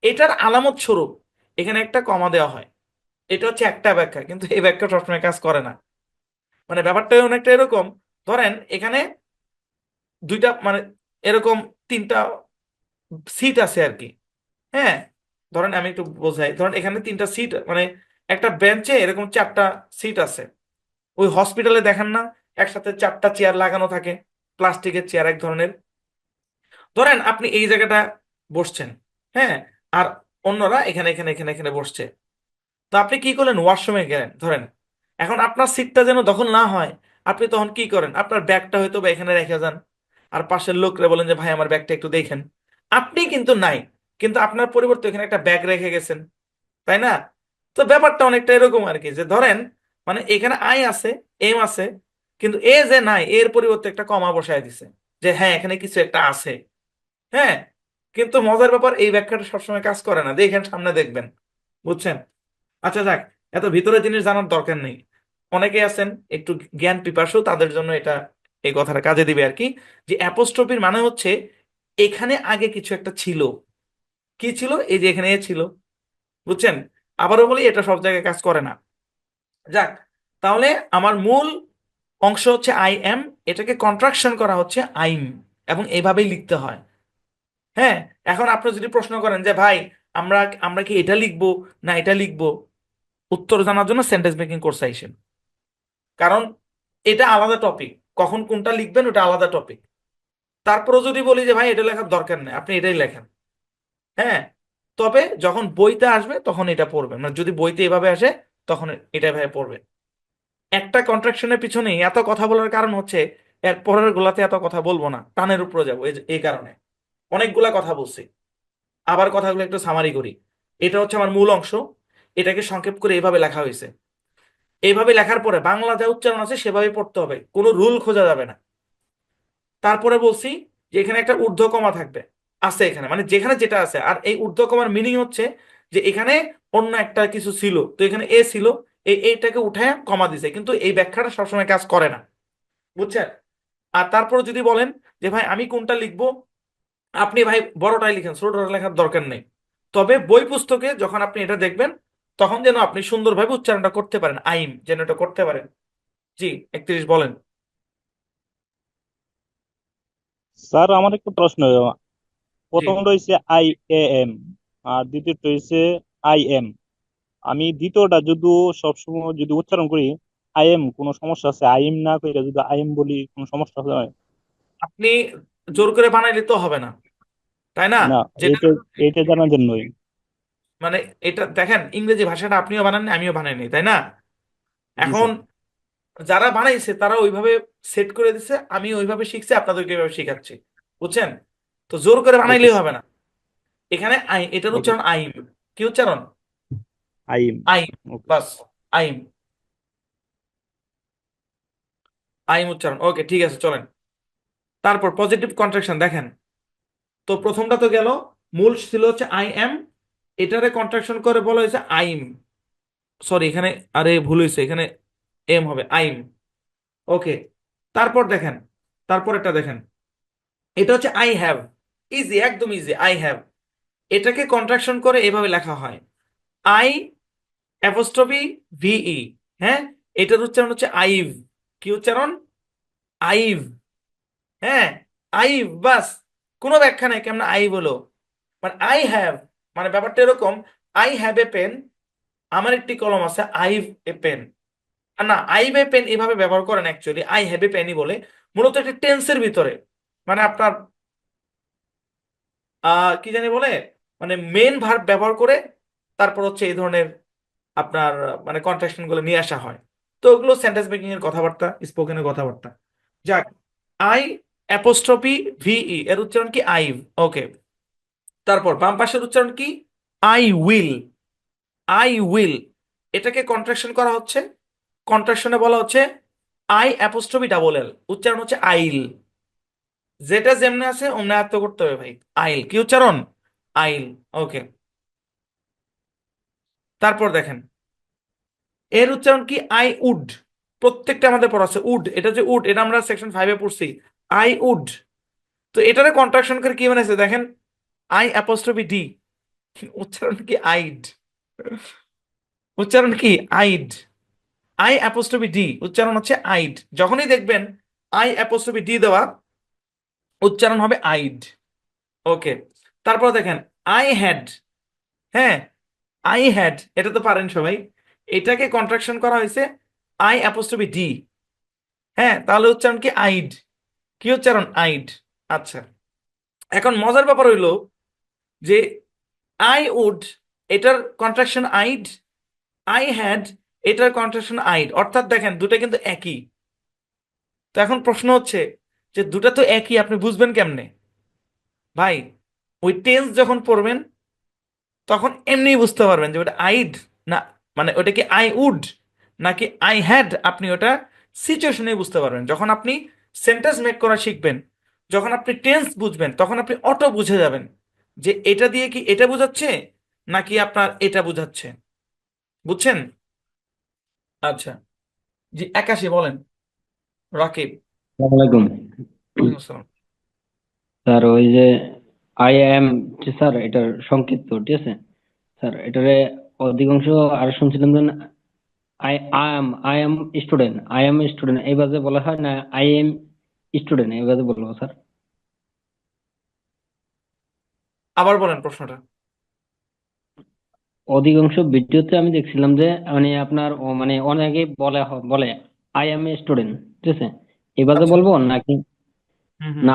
এটার আলামত স্বরূপ এখানে একটা কমা দেওয়া হয়। এটা হচ্ছে একটা ব্যাখ্যা, কিন্তু এই ব্যাখ্যা সবসময় কাজ করে না। মানে ব্যাপারটা অনেকটা এরকম, ধরেন এখানে দুইটা মানে এরকম তিনটা সিট আছে আর কি। হ্যাঁ, ধরেন আমি একটু বোঝাই, ধরেন এখানে তিনটা সিট, মানে একটা বেঞ্চে এরকম চারটা সিট আছে। ওই হসপিটালে দেখেন না, একসাথে চারটা চেয়ার লাগানো থাকে, প্লাস্টিকের চেয়ার এক ধরনের। ধরেন আপনি এই জায়গাটা বসছেন, হ্যাঁ, আর অন্যরা এখানে এখানে এখানে এখানে বসছে। তো আপনি কি করলেন, ওয়াশরুমে গেলেন ধরেন। এখন আপনার সিটটা যেন দখল না হয়, আপনি তখন কি করেন, আপনার ব্যাগটা হয়তো বা এখানে রেখে যান, আর পাশের লোকরা বলেন যে ভাই আমার ব্যাগটা একটু দেখেন। আপনি কিন্তু নাই, কিন্তু আপনার পরিবর্তে এখানে একটা ব্যাগ রেখে গেছেন, তাই না? তো ব্যাপারটা অনেকটা এরকম আর কি, যে ধরেন মানে এখানে আই আছে, এম আছে, কিন্তু এ যে নাই এর পরিবর্তে একটা কমা বসায় দিছে, যে হ্যাঁ এখানে কিছু একটা আছে। হ্যাঁ, কিন্তু মজার ব্যাপার এই ব্যাখ্যাটা সবসময় কাজ করে না, দেখেন সামনে দেখবেন। বুঝছেন? আচ্ছা যাক, এত ভিতরে জিনিস জানার দরকার নেই। অনেকে আছেন একটু জ্ঞান পিপাসু, তাদের জন্য এটা এই কথাটা কাজে দিবে আর কি। যে অ্যাপোস্ট্রফির মানে হচ্ছে এখানে আগে কিছু একটা ছিল। কি ছিল? এই যে এখানে এ ছিল। বুঝছেন? আবারও বলি, এটা সব জায়গায় কাজ করে না। যাক, তাহলে আমার মূল অংশ হচ্ছে আই এম, এটাকে কন্ট্রাকশন করা হচ্ছে আইম, এবং এইভাবেই লিখতে হয়। হ্যাঁ, এখন আপনি যদি প্রশ্ন করেন যে ভাই আমরা আমরা কি এটা লিখবো না এটা লিখবো, উত্তর জানার জন্য সেন্টেন্স মেকিং কোর্স আইসেন। কারণ এটা আলাদা টপিক, কখন কোনটা লিখবেন ওটা আলাদা টপিক। তারপরে যদি বলি যে ভাই এটা লেখার দরকার নেই, আপনি এটাই লেখেন। হ্যাঁ, তবে যখন বইতে আসবে তখন এটা পড়বেন, মানে যদি বইতে এভাবে আসে তখন এটা ভাবে পড়বেন। একটা কন্ট্রাকশনের পিছনে এত কথা বলার কারণ হচ্ছে, এর পরের গুলাতে এত কথা বলবো না, টানের উপরে যাবো, এই কারণে অনেকগুলা কথা বলছি। আবার কথাগুলো একটু সামারি করি। এটা হচ্ছে আমার মূল অংশ, এটাকে সংক্ষেপ করে এইভাবে লেখা হয়েছে। এইভাবে লেখার পরে বাংলা যা উচ্চারণ আছে সেভাবে পড়তে হবে, কোনো রুল খোঁজা যাবে না। তারপরে বলছি যে এখানে একটা ঊর্ধ্ব কমা থাকবে, আছে এখানে, মানে যেখানে যেটা আছে। আর এই ঊর্ধ্ব কমার মিনিং হচ্ছে যে এখানে অন্য একটা কিছু ছিল, তো এখানে এ ছিল, এইটাকে উঠায় কমা দিছে, কিন্তু এই ব্যাখ্যাটা সবসময় কাজ করে না। বুঝছেন? আর তারপরে যদি বলেন যে ভাই আমি কোনটা লিখবো, আপনি ভাই বড়টাই লিখেন, ছোটটা লেখার দরকার নেই। তবে বই পুস্তকে যখন আপনি এটা দেখবেন, তখন যেন আপনি সুন্দরভাবে উচ্চারণটা করতে পারেন, আইম যেন এটা করতে পারেন। জি, 31 বলেন। স্যার আমার একটা প্রশ্ন। জি, প্রথমটা হচ্ছে আই এ এম, আর দ্বিতীয়টা হচ্ছে আই এম। আমি দ্বিতীয়টা যদি সবসময় যদি উচ্চারণ করি আই এম, কোনো সমস্যা আছে? আই এম না করে যদি আই এম বলি কোনো সমস্যা আছে? আপনি জোর করে বানাইলে তো হবে না, তাই না? না, যেটা এটা এটা জানার জন্যই। মানে এটা দেখেন, ইংরেজি ভাষাটা আপনিও বানাননি আমিও বানাইনি, তাই না? জি এখন স্যার। যারা বানাইছে তারা ওইভাবে সেট করে দিছে, আমি ওইভাবে শিখছি, আপনাদেরকে এইভাবে শিখাচ্ছি। বুঝছেন? তো জোর করে ওকে বানাইলেই হবে স্যার। না। এখানে আই, এটার ওকে, উচ্চারণ আইম। কি উচ্চারণ? I am. I'm. Okay. Bus, I'm, I'm উচ্চারণ। ওকে, ঠিক আছে, চলেন। তারপর পজিটিভ কন্ট্রাকশন দেখেন। তো প্রথমটা তো গেল, মূল ছিল হচ্ছে আই এম, এটারে কন্ট্রাকশন করে বলা হয়েছে আইম। সরি, এখানে আরে ভুল হয়েছে, এখানে এম হবে, আইম। ওকে, তারপর দেখেন, তারপর দেখেন, এটা হচ্ছে আই হ্যাভ। ইজি, একদম ইজি, আই হ্যাভ। এটাকে কন্ট্রাকশন করে এভাবে লেখা হয়, আই অ্যাপোস্ট্রফি ভিই। হ্যাঁ, এটার উচ্চারণ হচ্ছে আইভ। কি উচ্চারণ? আইভ। হ্যাঁ, আইভ, বাস। কোনো ব্যাখ্যা নাই কেমন আইভ হলো। মানে আই হ্যাভ, মানে ব্যাপারটা এরকম, আই হ্যাভ এ পেন, আমার একটি কলম আছে, আইভ এ পেন। না, আইভ এ পেন এভাবে ব্যবহার করেন, অ্যাকচুয়ালি আই হ্যাভ এ পেনই বলে। মূলত একটা টেন্সের ভিতরে, মানে আপনার কি জানি বলে, মানে মেন ভার্ব ব্যবহার করে তারপর হচ্ছে এই ধরনের আপনার মানে কন্ট্রাকশন গুলো নিয়ে আসা হয়। তো ওগুলো সেন্টেন্স মেকিং এর কথাবার্তা, স্পোকেনের কথাবার্তা। যাক, আই অ্যাপোস্ট্রফি ভিই এর উচ্চারণ কি? আইভ। ওকে, তারপর বাম পাশের উচ্চারণ কি? I will. আই উইল, এটাকে কন্ট্রাকশন করা হচ্ছে, কন্ট্রাকশনে বলা হচ্ছে আই অ্যাপোস্ট্রফি ডাবল এল, উচ্চারণ হচ্ছে আইল। যেটা যেমনি আছে অমনি আয়ত্ত করতে হবে ভাই। আইল কি উচ্চারণ? আইল। ওকে। তারপর দেখেন, এর উচ্চারণ কি? I would. প্রত্যেকটা আমাদের পড়া আছে উড, এটা যে উড, এটা আমরা সেকশন 5-এ পড়ছি। I would. তো এটারে কন্ট্রাকশন করে কি বানাইছে দেখেন, আই অ্যাপোস্ট্রফি ডি। উচ্চারণ কি? আইড। উচ্চারণ কি? আইড। আই অ্যাপোস্ট্রফি ডি, উচ্চারণ হচ্ছে আইড। যখনই দেখবেন আই অ্যাপোস্ট্রফি ডি দেওয়া, উচ্চারণ হবে আইড। ওকে। তারপর দেখেন, আই হ্যাড। হ্যাঁ, আই হ্যাড, এটা তো পারেন সবাই। এটাকে কন্ট্রাকশন করা হয়েছে আই অ্যাপোস্ট্রফি ডি। হ্যাঁ, তাহলে উচ্চারণ কি? আইড। কি উচ্চারণ? আইড। আচ্ছা, এখন মজার ব্যাপার হইলো যে আই উড, এটার কন্ট্রাকশন আইড। আই হ্যাড, এটার কন্ট্রাকশন আইড। অর্থাৎ দেখেন দুটো কিন্তু একই। তো এখন প্রশ্ন হচ্ছে যে দুটো তো একই, আপনি বুঝবেন কেমনে? ভাই, ওই টেন্স যখন পড়বেন তখন এমনি বুঝতে পারবেন যে ওটা আইড না, মানে ওটা কি আই উড নাকি আই হ্যাড। আপনি ওটা সিচুয়েশনে বুঝতে পারবেন যখন আপনি সেন্টেন্স মেক করা শিখবেন। যখন আপনি টেন্স বুঝবেন তখন আপনি অটো বুঝে যাবেন যে এটা দিয়ে কি এটা বোঝাচ্ছে নাকি আপনার এটা বোঝাচ্ছে। বুঝছেন? আচ্ছা। জি, 81 বলেন। রাকিব। আসসালামাইকুম ওয়ালাইকুম আসসালাম। স্যার। ওই যে আই এম, স্যার এটার সংক্ষিপ্ত, ঠিক আছে স্যার। এটারে অধিকাংশ আর শুনছিলাম যে আই এম স্টুডেন্ট এইভাবে বলা হয় না, আই এম স্টুডেন্ট এইভাবে বলবো স্যার? আবার বলেন প্রশ্নটা। অধিকাংশ ভিডিওতে আমি দেখছিলাম যে মানে আপনার মানে অনেকে বলে আই এম এ স্টুডেন্ট, ঠিক আছে, এভাবে আচ্ছা। বলবো নাকি হুম হুম। না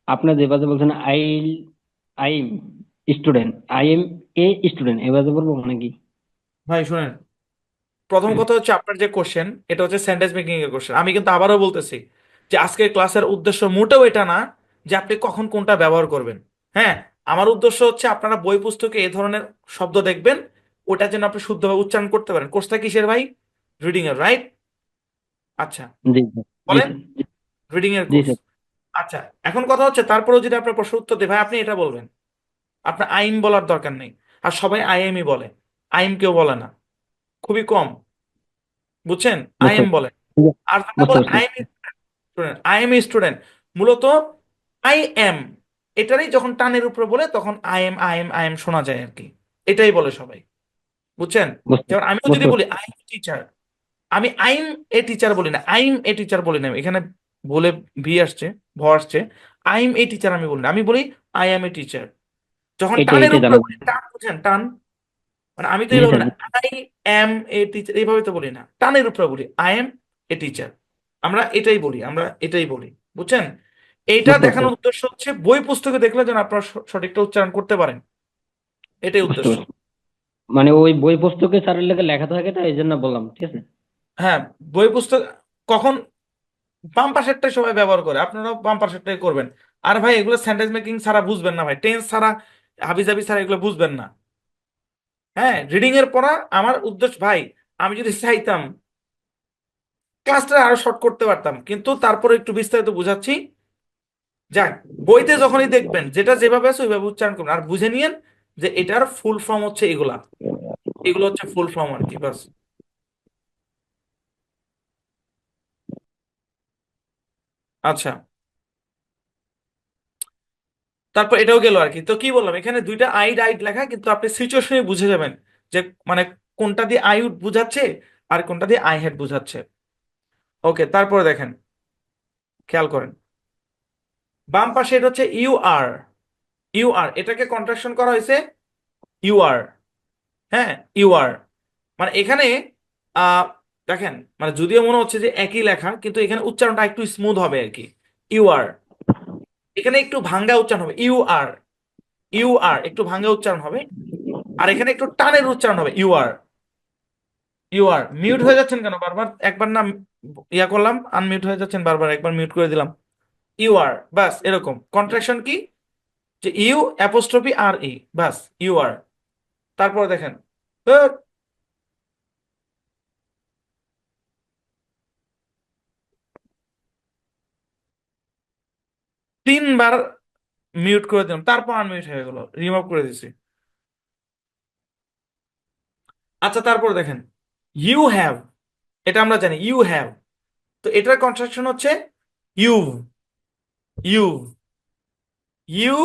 আপনার যেভাবে বলছেন I am student, I M a student এভাবে বলবো নাকি? ভাই শুনেন, প্রথম কথা হচ্ছে আপনার যে কোশ্চেন, এটা হচ্ছে সেন্টেন্স মেকিং এর কোশ্চেন। আমি কিন্তু আবারও বলতেছি যে আজকের ক্লাসের উদ্দেশ্য মোটেও এটা না যে আপনি কখন কোনটা ব্যবহার করবেন। হ্যাঁ, আমার উদ্দেশ্য হচ্ছে আপনারা বই পুস্তকে এই ধরনের শব্দ দেখবেন, ওটা যেন আপনি শুদ্ধভাবে উচ্চারণ করতে পারেন। কোর্সটা কিসের ভাই? রিডিং এর, রাইট? আচ্ছা, জি স্যার। জি বলেন। স্যার। রিডিং এর জি কোর্স। স্যার। আচ্ছা, এখন কথা হচ্ছে তারপরেও যদি আপনার প্রশ্ন উত্তর দিই, ভাই আপনি এটা বলবেন, আপনার আইম বলার দরকার নেই। আর সবাই আইএমই বলে, আইম কেউ বলে না, খুবই কম। বুঝছেন? বুঝতে আইএম বলে। আর যারা বুঝতে বলে পারছি। I am student, I am student, মূলত আই এম, এটারই যখন টানের উপরে বলে তখন আই এম শোনা যায় আর কি। এটাই বলে সবাই। বুঝছেন? বুঝতে যেমন আমিও যদি বুঝতে বলি পারছি। আই এম টিচার, আমি আইম এ টিচার বলি না, আইম এ টিচার বলি না। এখানে বলে ভি আসছে, ভ আসছে। আইম এ টিচার আমি বলি না, আমি বলি আই এম এ টিচার। যখন এটা টানের এটা উপরে জানা বলি, যায়। টান বুঝেন? টান, মানে আমি তো জি এইভাবে স্যার। না, আই এম এ টিচার এইভাবে তো বলি না, টানের উপরে বলি আই এম এ টিচার। আমরা এটাই বলি, আমরা এটাই বলি। বুঝছেন? এইটা বুঝতে পারছি। দেখানোর উদ্দেশ্য হচ্ছে বই পুস্তকে দেখলে যেন আপনারা সঠিকটা উচ্চারণ করতে পারেন। এটাই বুঝতে উদ্দেশ্য। পারছি। মানে ওই বই পুস্তকে স্যারের লেগে লেখা থাকে, তো এই জন্য বললাম, ঠিক আছে। হ্যাঁ, বই পুস্তক কখন বাম পাশেরটাই সবাই ব্যবহার করে, আপনারাও বাম পাশেরটাই করবেন। আর ভাই এগুলো সেন্টেন্স মেকিং ছাড়া বুঝবেন না ভাই, টেন্স ছাড়া হাবিজাবি ছাড়া এগুলো বুঝবেন না। হ্যাঁ, রিডিং এর পড়া আমার উদ্দেশ্য ভাই, আমি যদি চাইতাম ক্লাসটা আরো শর্ট করতে পারতাম, কিন্তু তারপরে একটু বিস্তারিত বুঝাচ্ছি। যাক, বইতে যখনই দেখবেন যেটা যেভাবে আছে ওইভাবে উচ্চারণ করবেন, আর বুঝে নিয়েন যে এটার ফুল ফর্ম হচ্ছে এগুলা, এগুলো হচ্ছে ফুল ফর্ম আর কি, বাস। আচ্ছা, তারপর এটাও গেল আর কি। তো কি বললাম, এখানে দুইটা আইড আইড লেখা, কিন্তু আপনি সিচুয়েশনে বুঝে যাবেন যে মানে কোনটা দিয়ে আই উড বুঝাচ্ছে আর কোনটা দিয়ে আই হ্যাড বুঝাচ্ছে। ওকে, তারপরে দেখেন, খেয়াল করেন, বাম পাশে এটা হচ্ছে ইউ আর। ইউ আর, এটাকে কন্ট্রাকশন করা হয়েছে ইউ আর। হ্যাঁ, ইউ আর, মানে এখানে আহ দেখেন, মানে যদিও মনে হচ্ছে যে একই লেখা, কিন্তু এখানে উচ্চারণটা একটু স্মুথ হবে আর কি। ইউ আর, এখানে একটু ভাঙ্গা উচ্চারণ হবে। ইউ আর, ইউ আর একটু ভাঙ্গা উচ্চারণ হবে। আর এখানে একটু টানের উচ্চারণ হবে you are. You are, mute হয়ে যাচ্ছেন কেন বারবার? একবার না ইয়া করলাম, আনমিউট হয়ে যাচ্ছেন বারবার, একবার মিউট করে দিলাম। ইউ আর, বাস এরকম। কন্ট্রাকশন কি? যে ইউ অ্যাপোস্ট্রফি আর ই, বাস ইউ আর। তারপর দেখেন, 3 বার মিউট করে দিলাম, তারপর আনমিউট হয়ে গেল, রিমুভ করে দিছি। আচ্ছা, তারপর দেখেন ইউ হ্যাভ, এটা আমরা জানি ইউ হ্যাভ, তো এটার কনস্ট্রাকশন হচ্ছে ইউ, ইউ, ইউ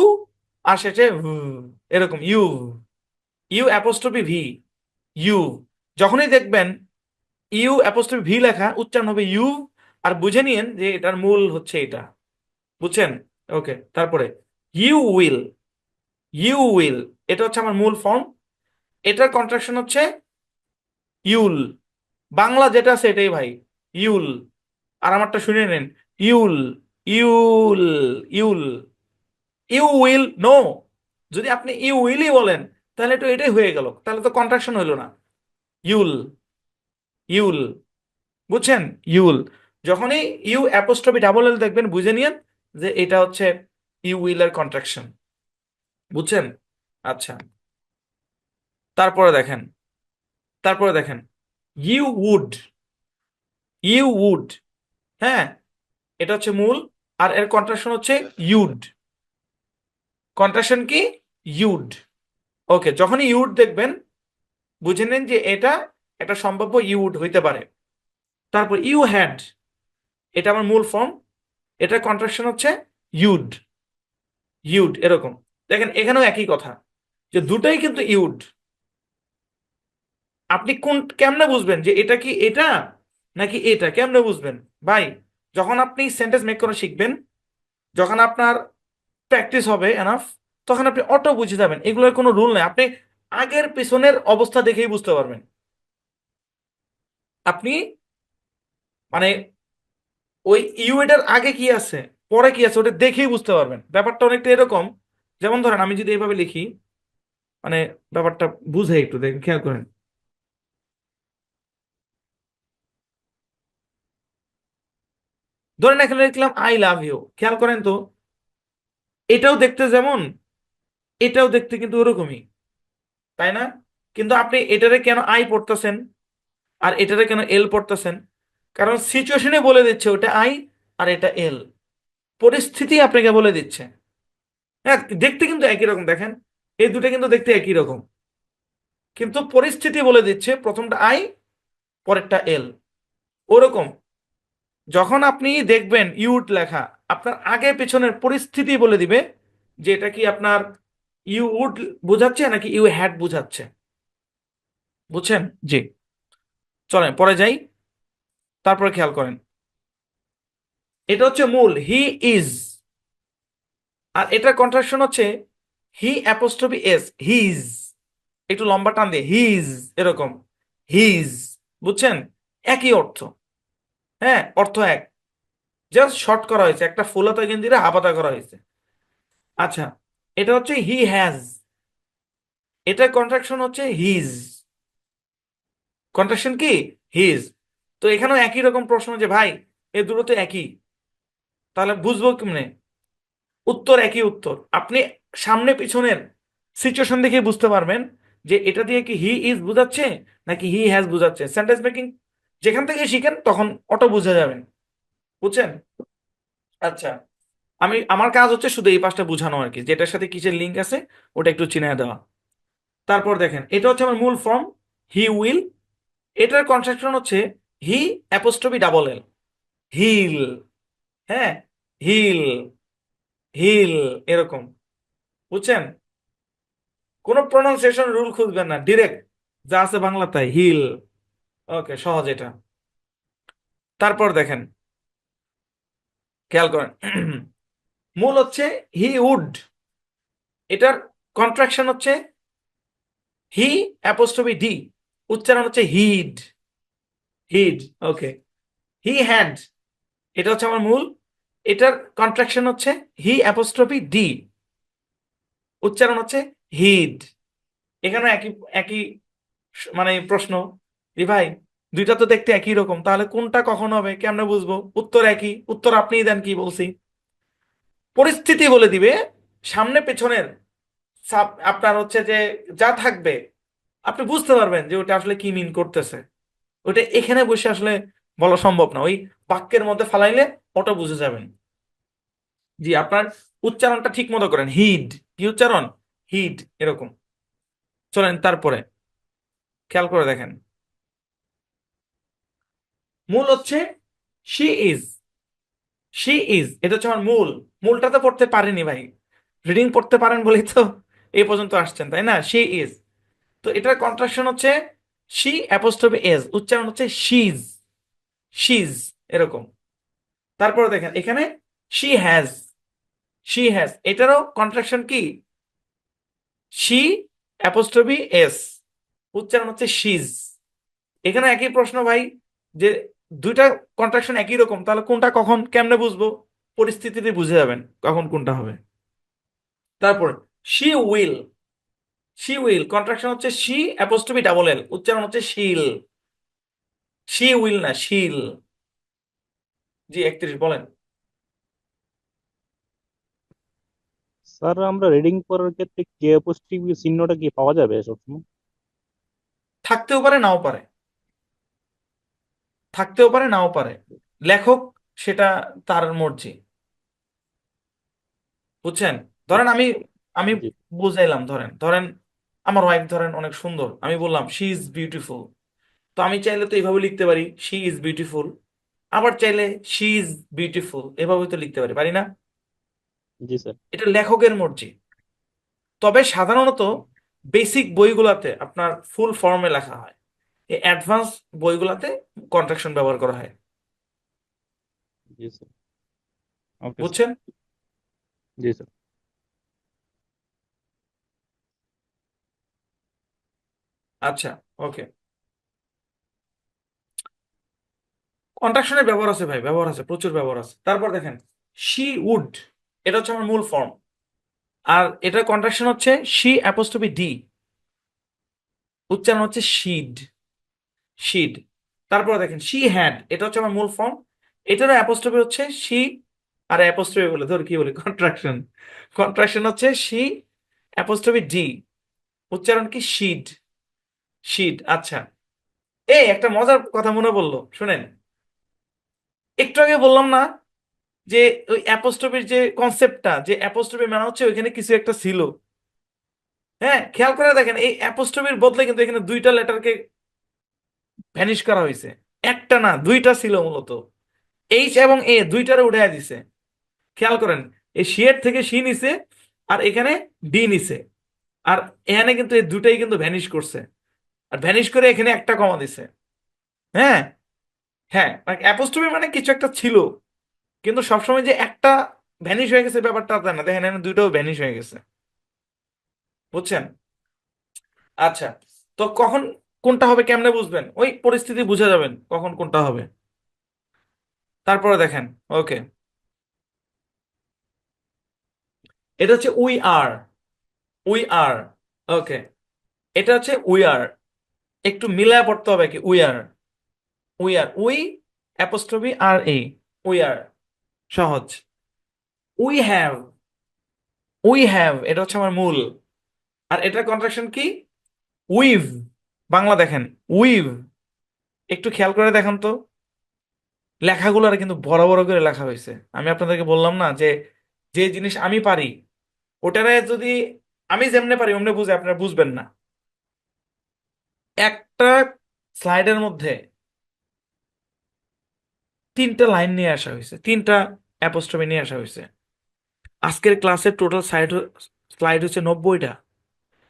আর শেষে ভু, এরকম you, you apostrophe V, you. যখনই দেখবেন ইউ অ্যাপোস্ট্রফি ভি লেখা, উচ্চারণ হবে ইউ। আর বুঝে নিয়েন যে এটার মূল হচ্ছে এটা, বুঝছেন? ওকে, তারপরে ইউ উইল, ইউ উইল, এটা হচ্ছে আমার মূল ফর্ম। এটার কন্ট্রাকশন হচ্ছে ইউল। বাংলা যেটা আছে এটাই ভাই, ইউল। আর আমারটা শুনে নেন, ইউল, ইউল, ইউল, ইউ উইল নো। যদি আপনি ইউ উইলই বলেন তাহলে তো এটাই হয়ে গেল, তাহলে তো কন্ট্রাকশন হইলো না। ইউল, ইউল, বুঝছেন? ইউল। যখনই ইউ অ্যাপোস্ট্রফি ডাবল এল দেখবেন বুঝে নিয়েন যে এটা হচ্ছে ইউ উইল এর কন্ট্রাকশন, বুঝছেন? আচ্ছা, তারপরে দেখেন, তারপরে দেখেন ইউ উড, ইউ উড, হ্যাঁ, এটা হচ্ছে মূল। আর এর কন্ট্রাকশন হচ্ছে ইউড। কন্ট্রাকশন কি? ইউড। ওকে, যখনই ইউড দেখবেন বুঝে নেন যে এটা একটা সম্ভাব্য ইউড হইতে পারে। তারপর ইউ হ্যাড, এটা আমার মূল ফর্ম, এটার কন্ট্রাকশন হচ্ছে ইউড, ইউড, এরকম। দেখেন এখানেও একই কথা, যে দুটাই কিন্তু ইউড। আপনি কোন, কেমনে বুঝবেন যে এটা কি এটা নাকি এটা, কেমনে বুঝবেন ভাই? যখন আপনি সেন্টেন্স মেক করা শিখবেন, যখন আপনার প্র্যাকটিস হবে এনাফ, তখন আপনি অটো বুঝে যাবেন। এগুলোর কোনো রুল নেই, আপনি আগের পেছনের অবস্থা দেখেই বুঝতে পারবেন। আপনি মানে ওই ইউএটার আগে কি আছে পরে কি আছে ওটা দেখেই বুঝতে পারবেন। ব্যাপারটা অনেকটা এরকম, যেমন ধরেন আমি যদি এইভাবে লিখি, মানে ব্যাপারটা বুঝে একটু দেখেন, খেয়াল করেন। ধরেন এখানে লিখলাম আই লাভ ইউ, খেয়াল করেন তো, এটাও দেখতে যেমন, এটাও দেখতে কিন্তু ওরকমই, তাই না? কিন্তু আপনি এটারে কেন আই পড়তেছেন আর এটারে কেন এল পড়তেছেন? কারণ সিচুয়েশনে বলে দিচ্ছে ওটা আই আর এটা এল, পরিস্থিতি আপনাকে বলে দিচ্ছে। হ্যাঁ, দেখতে কিন্তু একই রকম, দেখেন এই দুটো কিন্তু দেখতে একই রকম, কিন্তু পরিস্থিতি বলে দিচ্ছে প্রথমটা আই, পরেরটা এল। ওরকম যখন আপনি দেখবেন ইউড লেখা, আপনার আগে পেছনের পরিস্থিতি বলে দিবে যে এটা কি আপনার ইউ উড বোঝাচ্ছে নাকি ইউ হ্যাড বোঝাচ্ছে, বুঝছেন? জি, চলেন পরে যাই। তারপরে খেয়াল করেন, এটা হচ্ছে মূল হি ইজ, আর এটার কন্ট্রাকশন হচ্ছে হি অ্যাপোস্ট্রফি এস, হিজ, একটু লম্বা টান দিয়ে হিজ, এরকম হিজ, বুঝছেন? একই অর্থ, হ্যাঁ, অর্থ এক, জাস্ট শর্ট করা হয়েছে, একটা ফুলতা গেঞ্জিরে হাফাতা করা হয়েছে। আচ্ছা, এটা হচ্ছে হি হ্যাজ, এটার কন্ট্রাকশন হচ্ছে হিজ, কন্ট্রাকশন কি? হিজ। তো এখানেও একই রকম প্রশ্ন যে ভাই এ দুটো তো একই, তাহলে বুঝবো কেমনে? উত্তর একই উত্তর, আপনি সামনে পিছনের সিচুয়েশন দেখে বুঝতে পারবেন যে এটা দিয়ে কি হি ইজ বুঝাচ্ছে নাকি হি হ্যাজ বুঝাচ্ছে। সেন্টেন্স মেকিং যেখান থেকে শিখেন তখন অটো বুঝে যাবেন, বুঝছেন? আচ্ছা, আমি আমার কাজ হচ্ছে শুধু এই পাশটা বুঝানো আর কি, যেটার সাথে কিসের লিঙ্ক আছে ওটা একটু চিনিয়ে দেওয়া। তারপর দেখেন এটা হচ্ছে আমার মূল ফর্ম হি উইল, এটার কনস্ট্রাকশন হচ্ছে হি অ্যাপোস্ট্রফি ডাবল এল, হিল, হ্যাঁ, হিল, হিল, এরকম, বুঝছেন? কোনো প্রনাউন্সিয়েশন রুল খুঁজবেন না, ডিরেক্ট যা আছে বাংলা তাই, হিল। ওকে, সহজ এটা। তারপর দেখেন, খেয়াল করেন মূল হচ্ছে হি উড, এটার কন্ট্রাকশন হচ্ছে হি অ্যাপোস্ট্রফি ডি, উচ্চারণ হচ্ছে হিড, হিড। ওকে, হি হ্যাড, এটা হচ্ছে আমার মূল, এটার কন্ট্রাকশন হচ্ছে হি অ্যাপোস্ট্রফি ডি, উচ্চারণ হচ্ছে হিড। এখানে একই, একই মানে প্রশ্ন, জি ভাই দুইটা তো দেখতে একই রকম, তাহলে কোনটা কখন হবে কেমনে বুঝবো? উত্তর একই, উত্তর আপনিই দেন, কি বলছি? পরিস্থিতি বলে দিবে, সামনে পেছনের আপনার হচ্ছে যে যা থাকবে আপনি বুঝতে পারবেন যে ওটা আসলে কি মিন করতেছে। ওটা এখানে বসে আসলে বলা সম্ভব না, ওই বাক্যের মধ্যে ফালাইলে ওটা বুঝে যাবেন। জি, আপনার উচ্চারণটা ঠিক মতো করেন। হিড, কি উচ্চারণ? হিড, এরকম। চলেন তারপরে খেয়াল করে দেখেন, মূল হচ্ছে শি ইজ। শি ইজ, এটা হচ্ছে আমার মূল। মূলটা তো পড়তে পারেনি ভাই, রিডিং পড়তে পারেন বলেই তো এই পর্যন্ত আসছেন, তাই না? She is. তো এটার কন্ট্রাকশন হচ্ছে শি অ্যাপোস্ট্রফি এজ, উচ্চারণ হচ্ছে শিজ, শিজ, এরকম। তারপরে দেখেন এখানে শি হ্যাজ, শি হ্যাজ, এটারও কন্ট্রাকশন কি? শি অ্যাপোস্ট্রফি এস, উচ্চারণ হচ্ছে শিজ। এখানে একই প্রশ্ন ভাই, যে দুইটা কন্ট্রাকশন একই রকম, তাহলে কোনটা কখন কেমনে বুঝবো? পরিস্থিতিতে বুঝে যাবেন কখন কোনটা হবে। তারপর she will, she will contraction হচ্ছে শি অ্যাপোস্ট্রফি ডাবল এল, উচ্চারণ হচ্ছে শিল, শি উইল না, শিল। জি, 31 বলেন। স্যার আমরা রিডিং করার ক্ষেত্রে কে অ্যাপোস্ট্রোফি চিহ্নটা কি পাওয়া যাবে সবসময়? থাকতেও পারে নাও পারে, থাকতেও পারে নাও পারে, লেখক সেটা তার মর্জি, বুঝছেন? ধরেন আমি আমি জি বুঝাইলাম, ধরেন ধরেন আমার ওয়াইফ ধরেন অনেক সুন্দর, আমি বললাম শি ইজ বিউটিফুল। তো আমি চাইলে তো এইভাবে লিখতে পারি, শি ইজ বিউটিফুল। আবার চাইলে শি ইজ বিউটিফুল, এভাবে তো লিখতে পারি, পারি না? জি স্যার। এটা লেখকের মর্জি। তবে সাধারণত বেসিক বইগুলাতে আপনার ফুল ফর্মে লেখা হয়, এই অ্যাডভান্স বইগুলাতে কন্ট্রাকশন ব্যবহার করা হয়, জি স্যার। Okay sir. বুঝছেন? জি স্যার। আচ্ছা, ওকে। কন্ট্রাকশনের ব্যবহার আছে ভাই, ব্যবহার আছে, প্রচুর ব্যবহার আছে। তারপর দেখেন শি উড, এটা হচ্ছে আমার মূল ফর্ম, আর এটার কন্ট্রাকশন হচ্ছে শি অ্যাপোস্ট্রফি ডি, উচ্চারণ হচ্ছে শিড, শিড। তারপর দেখেন শি হ্যাড, এটা হচ্ছে আমার মূল ফর্ম, এটারও অ্যাপোস্ট্রফি হচ্ছে শি, আর অ্যাপোস্ট্রফি বলে ধর কি বলি, কন্ট্রাকশন, কন্ট্রাকশন হচ্ছে শি অ্যাপোস্ট্রফি ডি, উচ্চারণ কি? শিড, শিড। আচ্ছা, এই একটা মজার কথা মনে পড়লো, শুনেন। একটু আগে বললাম না যে ওই অ্যাপোস্ট্রফির যে কনসেপ্টটা, যে অ্যাপোস্ট্রফি মানে হচ্ছে ওইখানে কিছু একটা ছিল। হ্যাঁ, খেয়াল করে দেখেন, এই অ্যাপোস্ট্রফির বদলে কিন্তু এখানে দুইটা লেটারকে ভ্যানিশ করা হয়েছে, একটা না দুইটা ছিল মূলত। এইচ এবং এ দুইটারে উঠাইয়া দিছে। খেয়াল করেন, এই সি এর থেকে সি নিছে, আর এখানে ডি নিছে, আর এখানে কিন্তু এই দুটাই কিন্তু ভ্যানিশ করছে, আর ভ্যানিশ করে এখানে একটা কমা দিছে। হ্যাঁ, হ্যাঁ, অ্যাপোস্ট্রফি মানে কিছু একটা ছিল, কিন্তু সবসময় যে একটা ভ্যানিশ হয়ে গেছে ব্যাপারটা তা না, দেখেন এখানে দুইটাও ভ্যানিশ হয়ে গেছে, বুঝছেন? আচ্ছা, তো কখন কোনটা হবে কেমনে বুঝবেন? ওই পরিস্থিতি বুঝে যাবেন কখন কোনটা হবে। তারপরে দেখেন, ওকে, এটা হচ্ছে উই আর, উই আর, ওকে, এটা হচ্ছে উই আর। একটু মিলায় পড়তে হবে কি, we are, we are, we apostrophe R E, we are, সহজ। উই হ্যাভ, উই হ্যাভ, এটা হচ্ছে আমার মূল, আর এটার কন্ট্রাকশন কি? উইভ। বাংলা দেখেন, উইভ, একটু খেয়াল করে দেখেন তো, লেখাগুলো আর কিন্তু বড় বড় করে লেখা হয়েছে। আমি আপনাদেরকে বললাম না যে যে জিনিস আমি পারি ওটারে যদি আমি যেমনে পারি অমনে বুঝে, আপনারা বুঝবেন না। একটা স্লাইডের মধ্যে তিনটা লাইন নিয়ে আসা হয়েছে, তিনটা অ্যাপোস্ট্রফি নিয়ে আসা হয়েছে। আজকের ক্লাসের টোটাল সাইড স্লাইড হচ্ছে 90টা।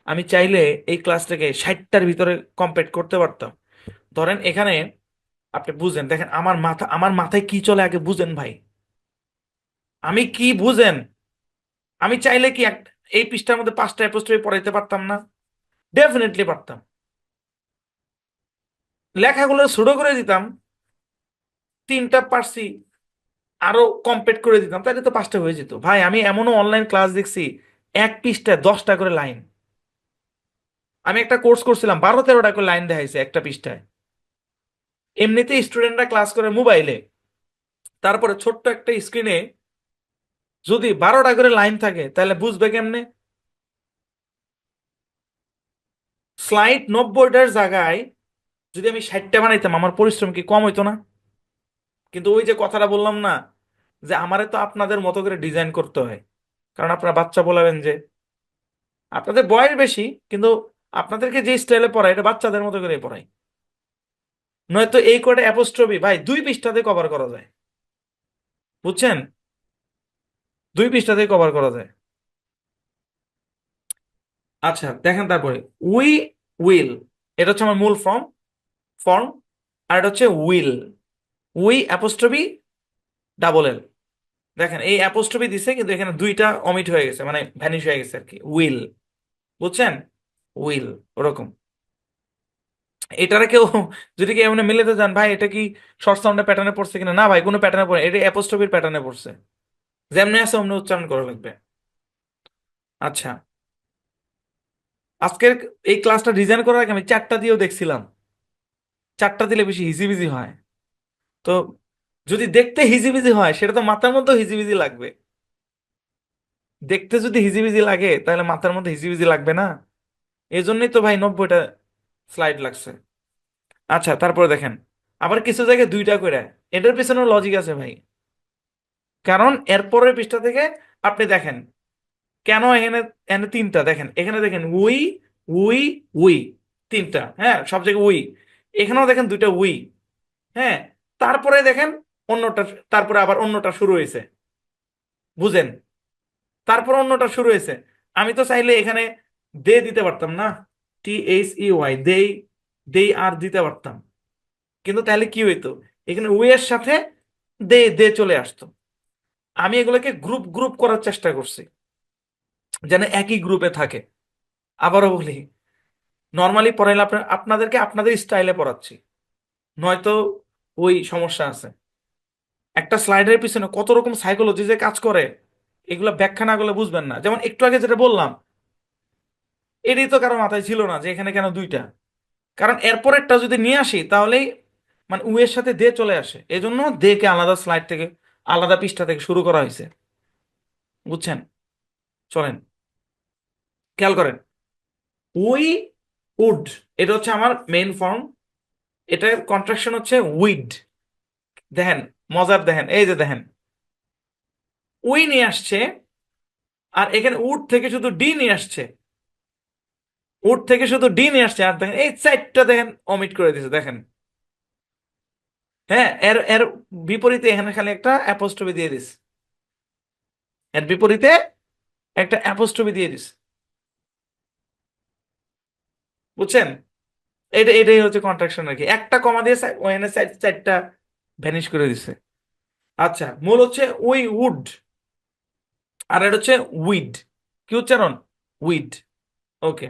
আমি চাইলে এই ক্লাসটাকে 60টার ভিতরে কমপ্লিট করতে পারতাম। ধরেন এখানে আপনি বুঝেন, দেখেন আমার মাথায় কি চলে আগে বুঝেন ভাই, আমি কি বুঝেন? আমি চাইলে কি এই পৃষ্ঠার মধ্যে 5টা অ্যাপোস্ট্রফি পড়াইতে পারতাম না? ডেফিনেটলি পারতাম। লেখাগুলো ছোট করে দিতাম, তিনটা পারছি, আরো কমপ্লিট করে দিতাম, তাহলে তো 5টা হয়ে যেত ভাই। আমি এমনও অনলাইন ক্লাস দেখছি, এক পৃষ্ঠায় 10টা করে লাইন। আমি একটা কোর্স করছিলাম, 12-13টা করে লাইন দেখাইছে একটা পৃষ্ঠায়। এমনিতে স্টুডেন্টরা ক্লাস করে মোবাইলে, তারপরে ছোট্ট একটা স্ক্রিনে যদি 12টা করে লাইন থাকে তাহলে বুঝবে কেমনে? স্লাইড 90টার জায়গায় যদি আমি 60টা বানাইতাম, আমার পরিশ্রম কি কম হইতো না? কিন্তু ওই যে কথাটা বললাম না, যে আমারে তো আপনাদের মতো করে ডিজাইন করতে হয়, কারণ আপনারা বাচ্চা বলাবেন যে আপনাদের বয়স বেশি, কিন্তু আপনাদেরকে যে স্টাইলে পড়ায় এটা বাচ্চাদের মতো করে পড়াই। নয়তো এই কয়টা অ্যাপোস্ট্রফি ভাই 2 পৃষ্ঠাতে কভার করা যায়, বুঝছেন? 2 পৃষ্ঠাতে কভার করা যায়। আচ্ছা দেখেন তারপরে উই উইল, এটা হচ্ছে আমার মূল ফর্ম। আর এটা হচ্ছে will, we apostrophe double L. দেখেন এই অ্যাপোস্ট্রফি দিছে, কিন্তু এখানে দুইটা অমিট হয়ে গেছে, মানে ভ্যানিশ হয়ে গেছে আর কি, উইল, বুঝছেন? উইল, ওরকম। এটারে কেউ যদি কেউ এমনি মিলাতে যান ভাই এটা কি শর্ট সাউন্ডের প্যাটার্নে পড়ছে কিনা, না ভাই কোনো প্যাটার্নে পড়ে, এটা অ্যাপোস্ট্রফির প্যাটার্নে পড়ছে, যেমনি আছে অমনি উচ্চারণ করা লাগবে। আচ্ছা, আজকের এই ক্লাসটা ডিজাইন করার আগে আমি 4টা দিয়েও দেখছিলাম, 4টা দিলে বেশি হিজিবিজি হয়। তো যদি দেখতে হিজিবিজি হয় সেটা তো মাথার মধ্যেও হিজিবিজি লাগবে। দেখতে যদি হিজিবিজি লাগে তাহলে মাথার মধ্যে হিজিবিজি লাগবে না। এই জন্যই তো ভাই 90টা স্লাইড লাগছে। আচ্ছা তারপরে দেখেন, আবার কিছু জায়গায় 2টা করে, এটার পিছনে লজিক আছে ভাই। কারণ এর পরের পৃষ্ঠা থেকে আপনি দেখেন কেন এখানে, এখানে 3টা দেখেন, এখানে দেখেন উই উই উই, 3টা, হ্যাঁ সব জায়গায় উই। এখানেও দেখেন 2টা উই, হ্যাঁ। তারপরে দেখেন অন্যটা, তারপরে আবার অন্যটা শুরু হয়েছে, বুঝেন? তারপর অন্যটা শুরু হয়েছে। আমি তো চাইলে এখানে দে দিতে পারতাম না, THEY, দেই, দেই আর দিতে পারতাম, কিন্তু তাহলে কি হইতো, এখানে উই এর সাথে দে দে চলে আসতো। আমি এগুলোকে গ্রুপ গ্রুপ করার চেষ্টা করছি যেন একই গ্রুপে থাকে। আবারও বলি, নর্মালি পড়াইলে আপনাদেরকে আপনাদের স্টাইলে পড়াচ্ছি, নয়তো ওই সমস্যা আছে। একটা স্লাইডের পিছনে কত রকম সাইকোলজি যে কাজ করে, এগুলো ব্যাখ্যা না করলে বুঝবেন না। যেমন একটু আগে যেটা বললাম, এটাই তো কারো মাথায় ছিল না যে এখানে কেন 2টা। কারণ এরপরেরটা যদি নিয়ে আসি তাহলেই মানে উ এর সাথে দে চলে আসে, এজন্য দে কে আলাদা স্লাইড থেকে, আলাদা পৃষ্ঠা থেকে শুরু করা হয়েছে, বুঝছেন? চলেন খেয়াল করেন, উই উড, এটা হচ্ছে আমার মেইন ফর্ম, এটার কন্ট্রাকশন হচ্ছে উইড। দেখেন মজার, দেখেন এই যে দেখেন উই নিয়ে আসছে, আর এখানে উড থেকে শুধু ডি নিয়ে আসছে, উড থেকে শুধু ডি নিয়ে আসছে, আর দেখেন এই 4টা দেখেন অমিট করে দিয়েছে, দেখেন। হ্যাঁ, এর এর বিপরীতে এখানে খালি একটা অ্যাপোস্ট্রফি দিয়ে দিস, এর বিপরীতে একটা অ্যাপোস্ট্রফি দিয়ে দিস, বুঝছেন? এটাই হচ্ছে কন্ট্রাকশন আর কি, একটা কমা দিয়ে ওখানে 4টা ভ্যানিশ করে দিছে। আচ্ছা, মূল হচ্ছে উই উড, আর এটা হচ্ছে উইড। কি উচ্চারণ? উইড। ওকে,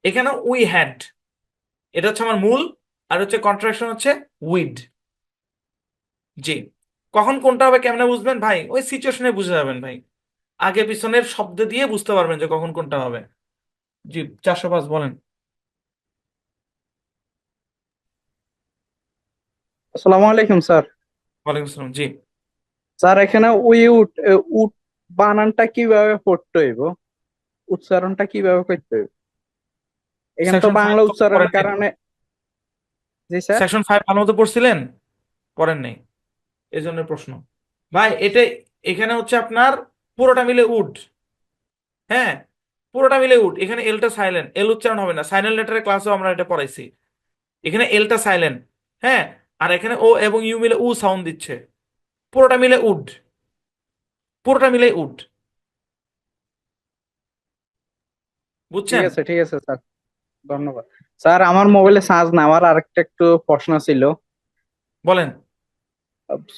এখানে উই হ্যাড, এটা হচ্ছে আমার মূল, আর হচ্ছে কন্ট্রাকশন হচ্ছে উইড। জি, কখন কোনটা হবে কেমনে বুঝবেন ভাই? ওই সিচুয়েশনে বুঝে যাবেন ভাই, আগে পিছনের শব্দ দিয়ে বুঝতে পারবেন যে কখন কোনটা হবে। জি, 405 বলেন। আসসালামু আলাইকুম স্যার। ওয়ালাইকুম আসসালাম। জি, স্যার এখানে উট উট বানানটা কিভাবে পড়তে হইব, উচ্চারণটা কিভাবে করতে হইব? এখানে তো সেকশন 5 বাংলা তো উচ্চারণের পড়েন নাই, কারণে। জি স্যার। সেকশন 5 ভালো মতো পড়ছিলেন? পড়েন নাই, এই জন্য প্রশ্ন। ভাই এটা, এখানে হচ্ছে আপনার পুরোটা মিলে উড, হ্যাঁ পুরোটা মিলে উড। এখানে এলটা সাইলেন্ট, এল উচ্চারণ হবে না, সাইলেন্ট লেটারের ক্লাসেও আমরা এটা পড়াইছি। এখানে এলটা সাইলেন্ট, হ্যাঁ, আর এখানে ও এবং ইউ মিলে উ সাউন্ড দিচ্ছে, পুরোটা মিলে উড, পুরোটা মিলে উড, ঠিক বুঝছেন? আছে ঠিক আছে স্যার, ধন্যবাদ। স্যার আমার মোবাইলে চার্জ না, আমার আরেকটা একটু প্রশ্ন ছিল। বলেন।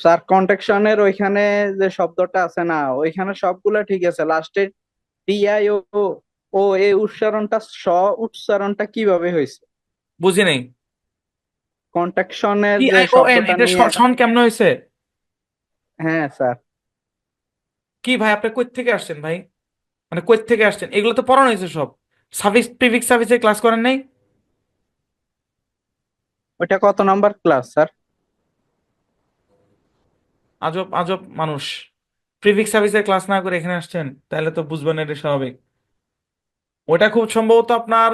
স্যার কন্ট্রাকশনের ওইখানে যে শব্দটা আছে না, ওইখানে সবগুলা ঠিক আছে, লাস্টে টিআই ও ও এই উচ্চারণটা উচ্চারণটা কিভাবে হয়েছে বুঝি নাই। কন্ট্রাকশনের যে TION, শব্দটা এটা নিয়ে? শর্ট কেমনে হয়েছে? হ্যাঁ স্যার। কি ভাই আপনি কই থেকে আসছেন ভাই, মানে কই থেকে আসছেন? এগুলো তো পড়ানো হয়েছে সব, সার্ভিস প্রিফিক্স সার্ভিসে ক্লাস করেন নাই? ওইটা কত নাম্বার ক্লাস স্যার? আজব আজব মানুষ, প্রিফিক্স সার্ভিসের ক্লাস না করে এখানে আসছেন, তাহলে তো বুঝবেন এটা স্বাভাবিক। ওটা খুব সম্ভবত আপনার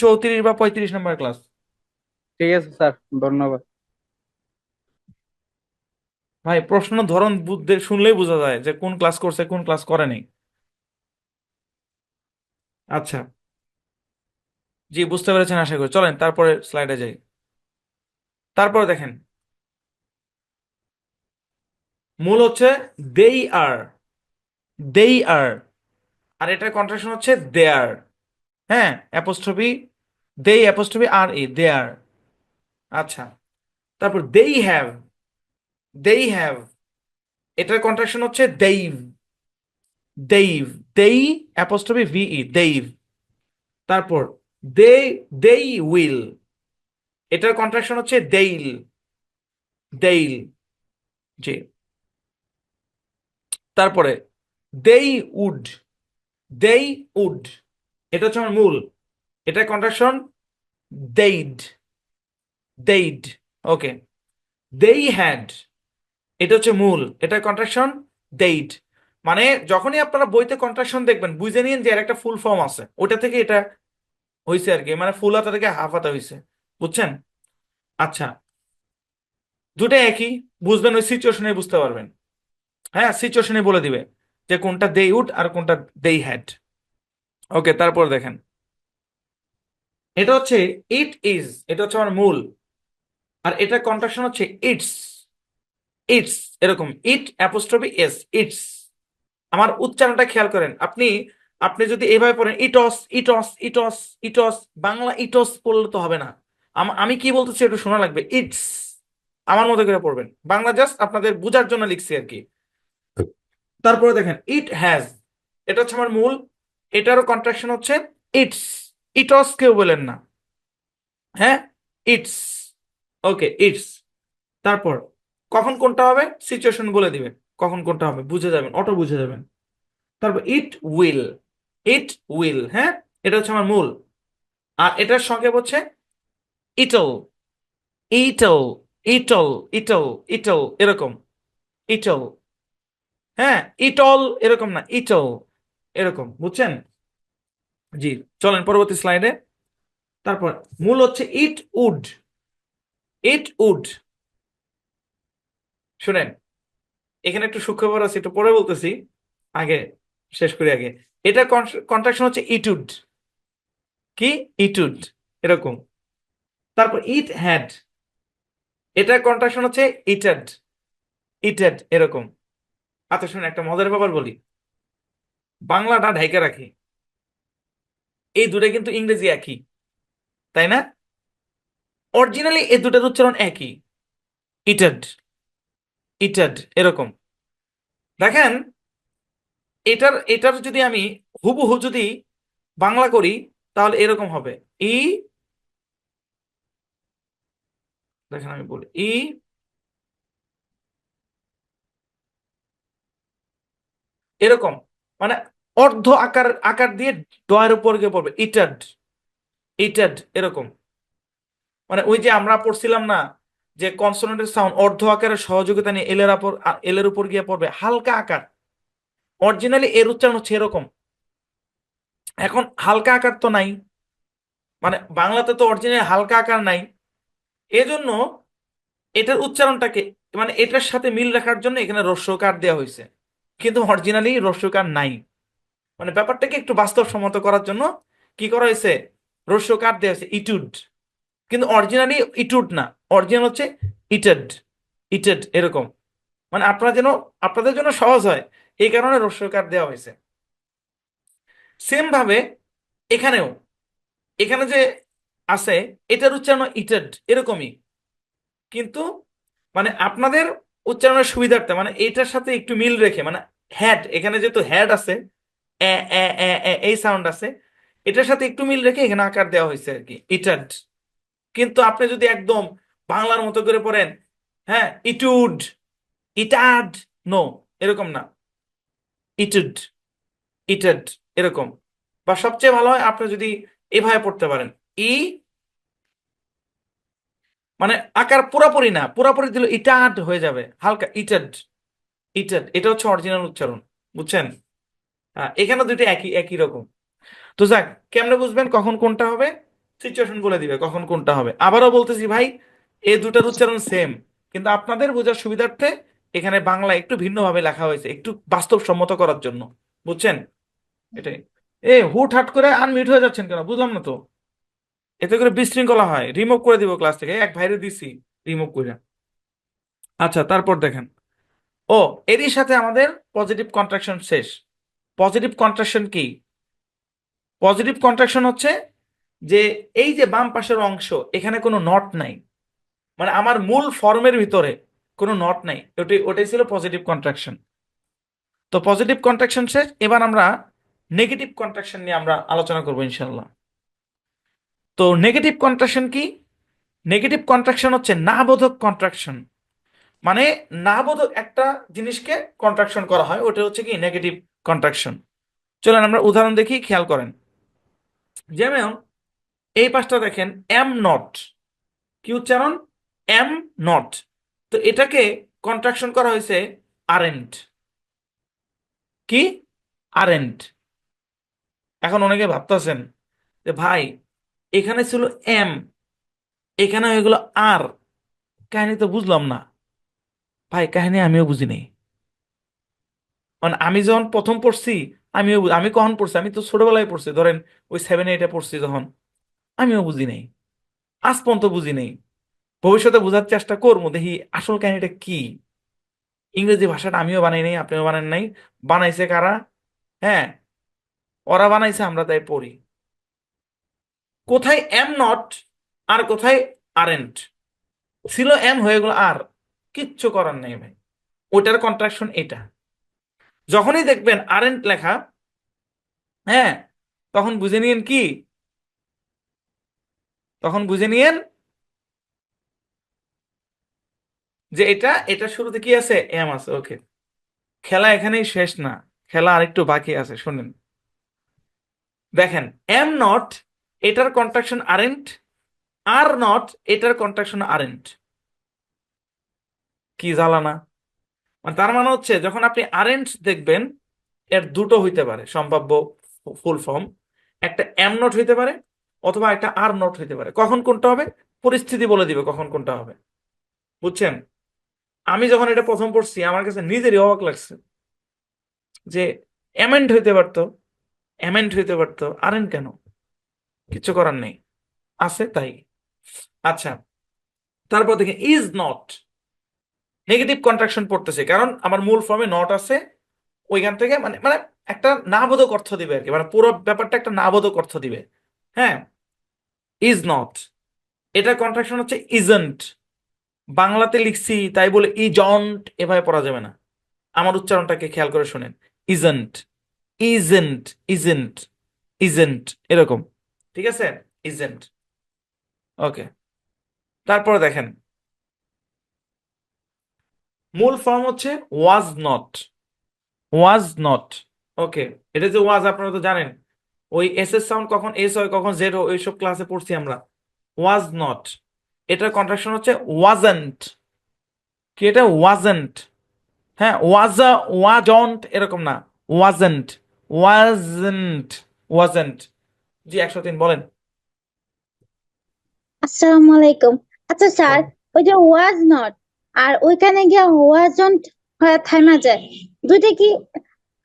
34 বা 35 নম্বর ক্লাস। ঠিক আছে স্যার, ধন্যবাদ। ভাই প্রশ্ন ধরন শুনলেই বোঝা যায় যে কোন ক্লাস করছে কোন ক্লাস করে নাই। আচ্ছা, জি বুঝতে পেরেছেন আশা করি। চলেন তারপরে স্লাইডে যাই। তারপরে দেখেন, মূল হচ্ছে দেই আর, দেই আর, আর এটার কন্ট্রাকশন হচ্ছে দেয়ার। হ্যাঁ, অ্যাপোস্ট্রফি, দেই অ্যাপোস্ট্রফি আর ই, দেয়ার। আচ্ছা, তারপর দেই হ্যাভ, দেই হ্যাভ, এটার কন্ট্রাকশন হচ্ছে দেইভ, দেইভ, দেই অ্যাপোস্ট্রফি ভিই, দেইভ। তারপর দে, দেই উইল, এটার কন্ট্রাকশন হচ্ছে দেইল, দেইল। জি। তারপরে দেই উড, দেই উড, এটা হচ্ছে আমার মূল, এটার কন্ট্রাকশন দেইড, দেইড। ওকে। দেই হ্যাড, এটা হচ্ছে মূল, এটার কন্ট্রাকশন দেইড। মানে যখনই আপনারা বইতে কন্ট্রাকশন দেখবেন বুঝে নিন যে এর একটা ফুল ফর্ম আছে, ওটা থেকে এটা হয়েছে আর কি, মানে ফুল হাতা থেকে হাফ হাতা হয়েছে। বুঝছেন? আচ্ছা, দুটো একই, বুঝবেন ওই সিচুয়েশনে বুঝতে পারবেন। হ্যাঁ, সিচুয়েশনে বলে দিবে যে কোনটা দেই উড আর কোনটা দেই হ্যাড। ওকে, তারপর দেখেন, এটা হচ্ছে ইট ইজ, এটা হচ্ছে আমার মূল, আর এটা কন্ট্রাকশন হচ্ছে ইটস, ইটস, এরকম ইট অ্যাপোস্ট্রফি এস, ইটস। আমার উচ্চারণটা খেয়াল করেন আপনি, আপনি যদি এইভাবে পড়েন it's, it's, it's, it's, Bangla it's পড়লে তো হবে না। আমি কি বলতেছি একটু শোনা লাগবে, ইটস, আমার মতো করে পড়বেন, বাংলা জাস্ট আপনাদের বোঝার জন্য লিখছি আর কি। তারপরে দেখেন ইট হ্যাজ, এটা হচ্ছে আমার মূল, এটারও কন্ট্রাকশন হচ্ছে ইটস, ইটস কেউ বলেন না। হ্যাঁ, ইটস। Okay, it's. তারপর কখন কোনটা হবে সিচুয়েশন বলে দিবে, কখন কোনটা হবে বুঝে যাবেন, অটো বুঝে যাবেন। তারপর ইট উইল, ইট উইল, হ্যাঁ, এটা হচ্ছে আমার মূল, আর এটার সংক্ষেপ হচ্ছে ইটল, ইটল, ইটল, ইটল, ইটল, এরকম, ইটল। হ্যাঁ, ইটল এরকম না, ইটল এরকম, বুঝছেন? জি। চলেন পরবর্তী স্লাইডে। তারপর মূল হচ্ছে ইট উড, ইট উড। শুনেন, এখানে একটু সূক্ষ্ম ব্যাপার আছে, একটু পরে বলতেছি, আগে শেষ করি আগে। এটা কন্ট্রাকশন হচ্ছে ইটুড, কি, ইটুড, এরকম। তারপর ইট হ্যাড, এটার কন্ট্রাকশন হচ্ছে ইটেড, ইটেড, এরকম। আচ্ছা শুনুন, একটা মজার ব্যাপার বলি, বাংলাটা ঢাইকা রাখি, এই দুটো কিন্তু ইংরেজি একই, তাই না? অরিজিনালি এই দুটার উচ্চারণ একই, ইটেড, ইটেড, এরকম। দেখেন, এটার এটার যদি আমি হুবহু যদি বাংলা করি তাহলে এরকম হবে, ই, দেখেন আমি বলি ই, এরকম, মানে অর্ধ আকার আকার দিয়ে ডয়ের উপর গিয়ে পড়বে, ইটেড, ইটেড, এরকম। মানে ওই যে আমরা পড়ছিলাম না যে কনসোনেন্টের সাউন্ড অর্ধ আকারের সহযোগিতা নিয়ে এলের উপর গিয়ে পড়বে হালকা আকার, অরিজিনালি এর উচ্চারণ হচ্ছে এরকম। এখন হালকা আকার তো নাই, মানে বাংলাতে তো অরিজিনালি হালকা আকার নাই, এজন্য এটার উচ্চারণটাকে, মানে এটার সাথে মিল রাখার জন্য এখানে রস্যকার দেওয়া হয়েছে, কিন্তু অরিজিনালি রস্যকার নাই। মানে ব্যাপারটাকে একটু বাস্তবসম্মত করার জন্য কি করা হয়েছে, রস্যকার দেওয়া হয়েছে ইটুড, কিন্তু অরিজিনালি ইটুড না, অরিজিনাল হচ্ছে ইটেড, ইটেড, এরকম। মানে আপনারা যেন, আপনাদের জন্য সহজ হয় এই কারণে রস্যকার দেওয়া হয়েছে। সেম ভাবে এখানেও, এখানে যে আছে এটার উচ্চারণ ইটেড, এরকমই, কিন্তু মানে আপনাদের উচ্চারণের সুবিধার্থে মানে এটার সাথে একটু মিল রেখে, মানে হ্যাড, এখানে যেহেতু হ্যাড আছে, এ, এ, এ, এ, এই সাউন্ড আছে, এটার সাথে একটু মিল রেখে এখানে আকার দেওয়া হয়েছে আর কি, ইটাড। কিন্তু আপনি যদি একদম বাংলার মতো করে পড়েন, হ্যাঁ, ইটুড, ইটাড, নো, এরকম না, ইটুড, ইটেড, এরকম। বা সবচেয়ে ভালো হয় আপনি যদি এভাবে পড়তে পারেন, ই, মানে আকার পুরাপুরি না, পুরাপুরি দিলে ইটাড হয়ে যাবে, হালকা ইটেড, ইটেড, এটা হচ্ছে অরিজিনাল উচ্চারণ। বুঝছেন? এখানে দুটো একই একই রকম। তো যাক, কেমনে বুঝবেন কখন কোনটা হবে, সিচুয়েশন বলে দিবে কখন কোনটা হবে। আবারও বলতেছি ভাই, এই দুটার উচ্চারণ সেম, কিন্তু আপনাদের বোঝার সুবিধার্থে এখানে বাংলা একটু ভিন্নভাবে লেখা হয়েছে একটু বাস্তবসম্মত করার জন্য, বুঝছেন? এটাই। হুটহাট করে আনমিউট হয়ে যাচ্ছেন কেন, বুঝলাম না তো। এতে করে বিশৃঙ্খলা হয়, রিমুভ করে দিব ক্লাস থেকে, এক ভাইরে দিছি রিমুভ করে। আচ্ছা, তারপর দেখেন। ও, এরই সাথে আমাদের পজিটিভ কন্ট্রাকশন শেষ। পজিটিভ কন্ট্রাকশন কি? পজিটিভ কন্ট্রাকশন হচ্ছে যে এই যে বাম পাশের অংশ, এখানে কোনো নট নাই, মানে আমার মূল ফর্মের ভিতরে কোনো নট নাই, ওটাই ছিল পজিটিভ কন্ট্রাকশন। তো পজিটিভ কন্ট্রাকশন শেষ, এবার আমরা নেগেটিভ কন্ট্রাকশন নিয়ে আমরা আলোচনা করবো ইনশাল্লাহ। তো নেগেটিভ কন্ট্রাকশন কি? নেগেটিভ কন্ট্রাকশন হচ্ছে না বোধক কন্ট্রাকশন, মানে না বোধক একটা জিনিসকে কন্ট্রাকশন করা হয়, ওটা হচ্ছে কি নেগেটিভ কন্ট্রাকশন। চলেন আমরা উদাহরণ দেখি, খেয়াল করেন। যেমন এই পাশটা দেখেন, এম নট, কি উচ্চারণ? Am not. তো এটাকে কন্ট্রাকশন করা হয়েছে আরেন্ট। কি? আরেন্ট। এখন অনেকে ভাবতেছেন যে ভাই, এখানে ছিল এম, এখানে হয়ে গেল আর, কাহিনী তো বুঝলাম না। ভাই, কাহিনী আমিও বুঝি নাই। মানে আমি যখন প্রথম পড়ছি, আমি কখন পড়ছি, আমি তো ছোটবেলায় পড়ছি, ধরেন ওই 7-8-এ পড়ছি যখন, আমিও বুঝি নাই, আজ পর্যন্ত বুঝি নাই। ভবিষ্যতে বোঝার চেষ্টা করবো, দেখি আসল কাহিনীটা কি। ইংরেজি ভাষাটা আমিও বানাই নাই, আপনিও বানান নাই। বানাইছে কারা? হ্যাঁ, ওরা বানাইছে, আমরা তাই পড়ি। কোথায় এম নট আর কোথায় আরেন্ট? ছিল এম, হয়ে গেল আর, কিচ্ছু করার নেই ভাই, ওটার কন্ট্রাকশন এটা। যখনই দেখবেন আরেন্ট লেখা, হ্যাঁ, তখন বুঝে নিয়েন কি, তখন বুঝে নিয়েন যে এটা এটা শুরুতে কি আছে, এম আছে। ওকে, খেলা এখানেই শেষ না, খেলা আরেকটু বাকি আছে, শুনেন। দেখেন, এম নট এটার কন্ট্রাকশন আরেন্ট, আর নট এটার কন্ট্রাকশন আরেন্ট। কি জ্বালানা! মানে তার মানে হচ্ছে যখন আপনি আরেন্ট দেখবেন, এর দুটো হইতে পারে সম্ভাব্য ফুল ফর্ম, একটা এম নট হইতে পারে অথবা একটা আর নট হইতে পারে। কখন কোনটা হবে, পরিস্থিতি বলে দিবে কখন কোনটা হবে, বুঝছেন? আমি যখন এটা প্রথম পড়ছি, আমার কাছে নিজেরই অবাক লাগছে যে অ্যামেন্ড হইতে পারতো, অ্যামেন্ড হইতে পারতো, আরেন্ট কেন? কিছু করার নেই, আছে তাই। আচ্ছা, তারপর দেখেন ইজ নট, নেগেটিভ কন্ট্রাকশন পড়তেছে, কারণ আমার মূল ফর্মে নট আছে। ওইখান থেকে মানে মানে একটা নাবোধক অর্থ দিবে আর কি, মানে পুরো ব্যাপারটা একটা নাবোধক অর্থ দিবে। হ্যাঁ, ইজ নট, এটা কন্ট্রাকশন হচ্ছে ইজন্ট। বাংলাতে লিখছি তাই বলে ইজন্ট এভাবে পড়া যাবে না, আমার উচ্চারণটাকে খেয়াল করে শুনেন। ইজন্ট, ইজেন্ট, ইজেন্ট, ইজেন্ট, এরকম। ঠিক আছে, ইজেন্ট। ওকে, তারপরে দেখেন, মূল ফর্ম হচ্ছে ওয়াজ নট, ওয়াজ নট। ওকে, এটা যে ওয়াজ, আপনারা তো জানেন ওই এস এর সাউন্ড কখন এস হয় কখন জেড হয়, ওইসব ক্লাসে পড়ছি আমরা। ওয়াজ নট, এটার কন্ট্রাকশন হচ্ছে ওয়াজেন্ট। কি এটা? ওয়াজেন্ট। হ্যাঁ, ওয়াজা, ওয়াজন্ট এরকম না, ওয়াজেন্ট, ওয়াজেন্ট, ওয়াজেন্ট। জি, 103 বলেন। আসসালামু আলাইকুম। আচ্ছা স্যার, ওই যে ওয়াজ নট আর ওইখানে গিয়া ওয়াজন্ট হয়ে থাইমা যায়, দুইটা কি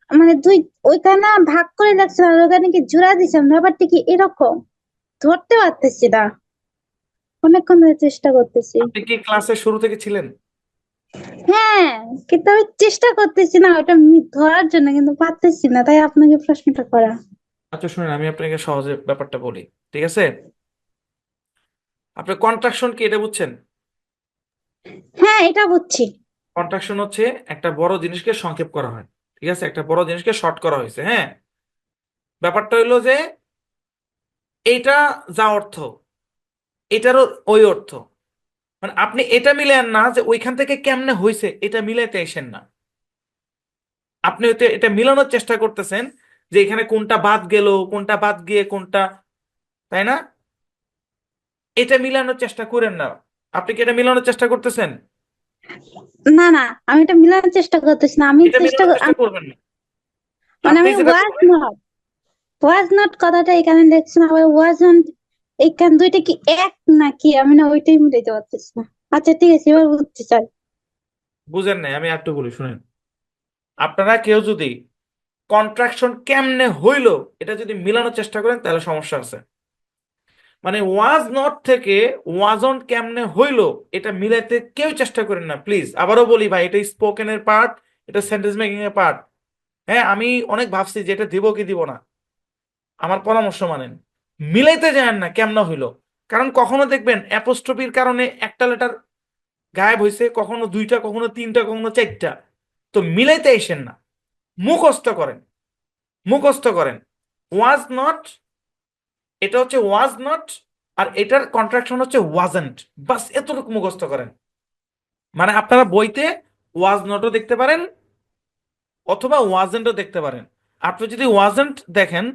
মানে দুই ওইখানে ভাগ করে লাগছে আর ওখানে কি জোড়া দিছেন, ব্যাপারটা কি এরকম? ধরতে পারতেছি না, অনেকক্ষণ ধরে চেষ্টা করতেছি। আপনি কি ক্লাসের শুরু থেকে ছিলেন? হ্যাঁ, কিন্তু আমি চেষ্টা করতেছি না ওটা ধরার জন্য, কিন্তু পারতেছি না, তাই আপনাকে প্রশ্নটা করা। আচ্ছা শুনুন, আমি আপনাকে সহজে ব্যাপারটা বলি, ঠিক আছে? আপনি কন্ট্রাকশন কি এটা বুঝছেন? হ্যাঁ, এটা বুঝছি। কন্ট্রাকশন হচ্ছে একটা বড় জিনিসকে সংক্ষেপ করা হয়, ঠিক আছে, একটা বড় জিনিসকে শর্ট করা হয়েছে। হ্যাঁ, ব্যাপারটা হইলো যে এইটা যা অর্থ, এটারও ওই অর্থ। মানে আপনি এটা মিলেন না যে ওইখান থেকে কেমনে হয়েছে, এটা মিলাইতে আসেন না। আপনি হয়তো এটা মিলানোর চেষ্টা করতেছেন যে এখানে কোনটা বাদ গেল, কোনটা বাদ গিয়ে কোনটা, তাই না? এটা মিলানোর চেষ্টা করেন না। আপনি কি এটা মিলানোর চেষ্টা করতেছেন? না না, আমি এটা মিলানোর চেষ্টা করতেছি না, আমি এটা চেষ্টা মিলানোর চেষ্টা করবেন না। মানে আপনি আমি যেটা ওয়াজ করবেন, নট, ওয়াজ নট কথাটা এখানে দেখছি না, আবার ওয়াজন্ট, এখানে দুইটা কি এক নাকি, আমি না ওইটাই মিলাইতে পারতেছি না। আচ্ছা ঠিক আছে, এবার বুঝতে চাই। বুঝেন নাই, আমি একটু বলি শুনেন। আপনারা কেউ যদি কন্ট্রাকশন কেমনে হইলো এটা যদি মিলানোর চেষ্টা করেন তাহলে সমস্যা আছে। মানে ওয়াজ নট থেকে ওয়াজন্ট কেমনে হইলো এটা মিলাইতে কেউ চেষ্টা করেন না প্লিজ। আবারও বলি ভাই, এটা স্পোকেনের পার্ট, এটা সেন্টেন্স মেকিং এর পার্ট। হ্যাঁ, আমি অনেক ভাবছি যে এটা দিব কি দিব না, আমার পরামর্শ মানেন। মিলাইতে যান না কেমনে হইলো, কারণ কখনো দেখবেন অ্যাপোস্ট্রফির কারণে একটা লেটার গায়েব হয়েছে, কখনো দুইটা, কখনো তিনটা, কখনো চারটা। তো মিলাইতে আইসেন না, মুখস্থ করেন, মুখস্থ করেন। ওয়াজ নট, এটা হচ্ছে ওয়াজ নট, আর এটার কন্ট্রাকশন হচ্ছে ওয়াজেন্ট। বাস এতটুকু মুখস্থ করেন। মানে আপনারা বইতে ওয়াজ নটও দেখতে পারেন অথবা ওয়াজেন্টও দেখতে পারেন। আপনি যদি ওয়াজেন্ট দেখেন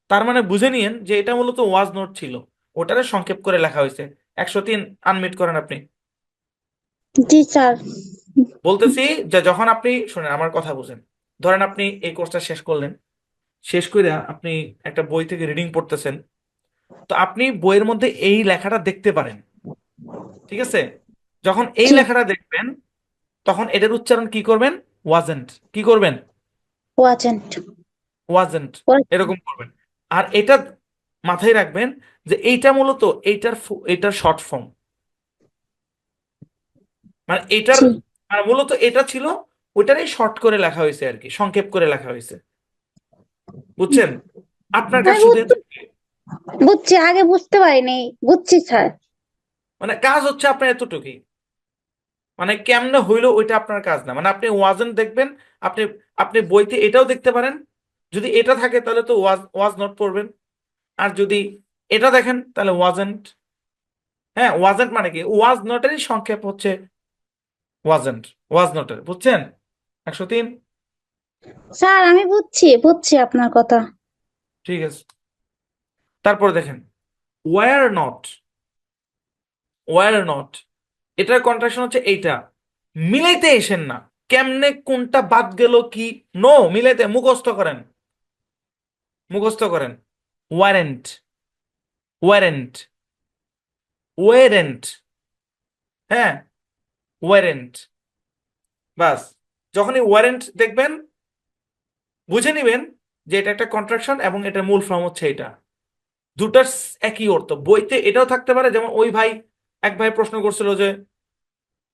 তার মানে বুঝে নিয়েন যে এটা মূলত ওয়াজ নোট ছিল, ওটারে সংক্ষেপ করে লেখা হয়েছে। 103 আনমিট করেন আপনি। জি স্যার। বলতেছি যে যখন আপনি শুনেন, আমার কথা বুঝেন। ধরেন আপনি এই কোর্সটা শেষ করলেন, শেষ করে আপনি একটা বই থেকে রিডিং পড়তেছেন, তো আপনি বইয়ের মধ্যে এই লেখাটা দেখতে পারেন, ঠিক আছে? যখন এই জি। লেখাটা দেখবেন তখন এটার উচ্চারণ কি করবেন? ওয়াজেন্ট। কি করবেন? ওয়াজেন্ট। ওয়াজেন্ট, এরকম করবেন। আর এটা মাথায় রাখবেন যে এইটা মূলত এইটার শর্ট ফর্ম। মানে এইটার জি। মানে মূলত এটা ছিল, ওইটারই শর্ট করে লেখা হয়েছে আর কি, সংক্ষেপ করে লেখা হয়েছে। বুঝছেন? আপনার কাজ আমি শুধু বুঝছি, আগে বুঝতে পারিনি, বুঝছি স্যার। মানে কাজ হচ্ছে আপনার এতটুকুই। মানে কেমনে হইলো ওইটা আপনার কাজ না। মানে আপনি ওয়াজেন্ট দেখবেন, আপনি আপনি বইতে এটাও দেখতে পারেন। যদি এটা থাকে তাহলে তো ওয়াজ ওয়াজ নট পড়বেন। আর যদি এটা দেখেন তাহলে ওয়াজেন্ট। হ্যাঁ, ওয়াজেন্ট মানে কি? ওয়াজ নটেরই সংক্ষেপ হচ্ছে ওয়াজেন্ট, ওয়াজ নটের। বুঝছেন? 103। স্যার আমি বুঝছি, বুঝছি আপনার কথা। ঠিক আছে, তারপরে দেখেন ওয়ার নট। ওয়ার নট এটার কন্ট্রাকশন হচ্ছে এইটা। মিলাইতে এসেন না, কেমনে কোনটা বাদ গেল কি, নো, মিলাইতে মুখস্থ করেন, মুখস্থ করেন। Warrant, warrant, warrant. হ্যাঁ, ওয়ারেন্ট। বাস, যখনই ওয়ারেন্ট দেখবেন বুঝে নিবেন যে এটা একটা কন্ট্রাকশন এবং এটার মূল ফর্ম হচ্ছে এটা। দুটার একই অর্থ। বইতে এটাও থাকতে পারে, যেমন ওই ভাই, এক ভাই প্রশ্ন করছিল যে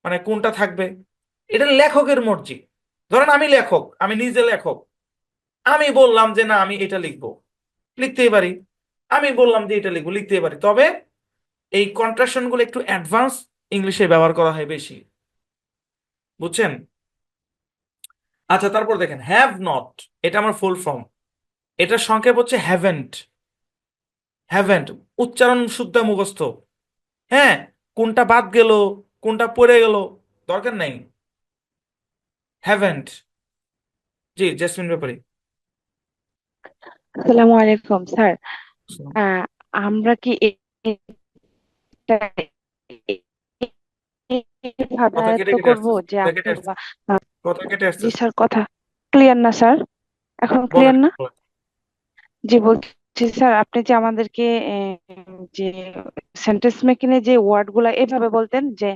মানে কোনটা থাকবে। এটা লেখকের মর্জি। ধরেন আমি লেখক, আমি নিজে লেখক, আমি বললাম যে না আমি এটা লিখবো, লিখতেই পারি। আমি বললাম যে এটা লিখবো, লিখতেই পারি। তবে এই কন্ট্রাকশন গুলো একটু অ্যাডভান্স ইংলিশে ব্যবহার করা হয় বেশি। বুঝছেন? আচ্ছা, তারপর দেখেন হ্যাভ নট, এটা আমার ফুল ফর্ম। এটার সংক্ষেপ হচ্ছে হ্যাভেন্ট। হ্যাভেন্ট উচ্চারণ শুদ্ধ মুখস্থ। হ্যাঁ, কোনটা বাদ গেল, কোনটা পড়ে গেল দরকার নাই। হ্যাভেন্ট। জি, জেসমিন ব্যাপারী। আসসালামু আলাইকুম স্যার। আহ, আমরা কি এটা এইভাবে কথা কেটে আয়ত্ত কেটে করব আসছে, যে কথা কেটে আপনি আসছে, কথা কেটে আসছে। জি স্যার, কথা ক্লিয়ার না স্যার? এখন বলেন, ক্লিয়ার না? বলেন। জি বলছি স্যার, আপনি যে আমাদেরকে যে সেন্টেন্স মেকিং এ যে ওয়ার্ড গুলা এভাবে বলতেন যে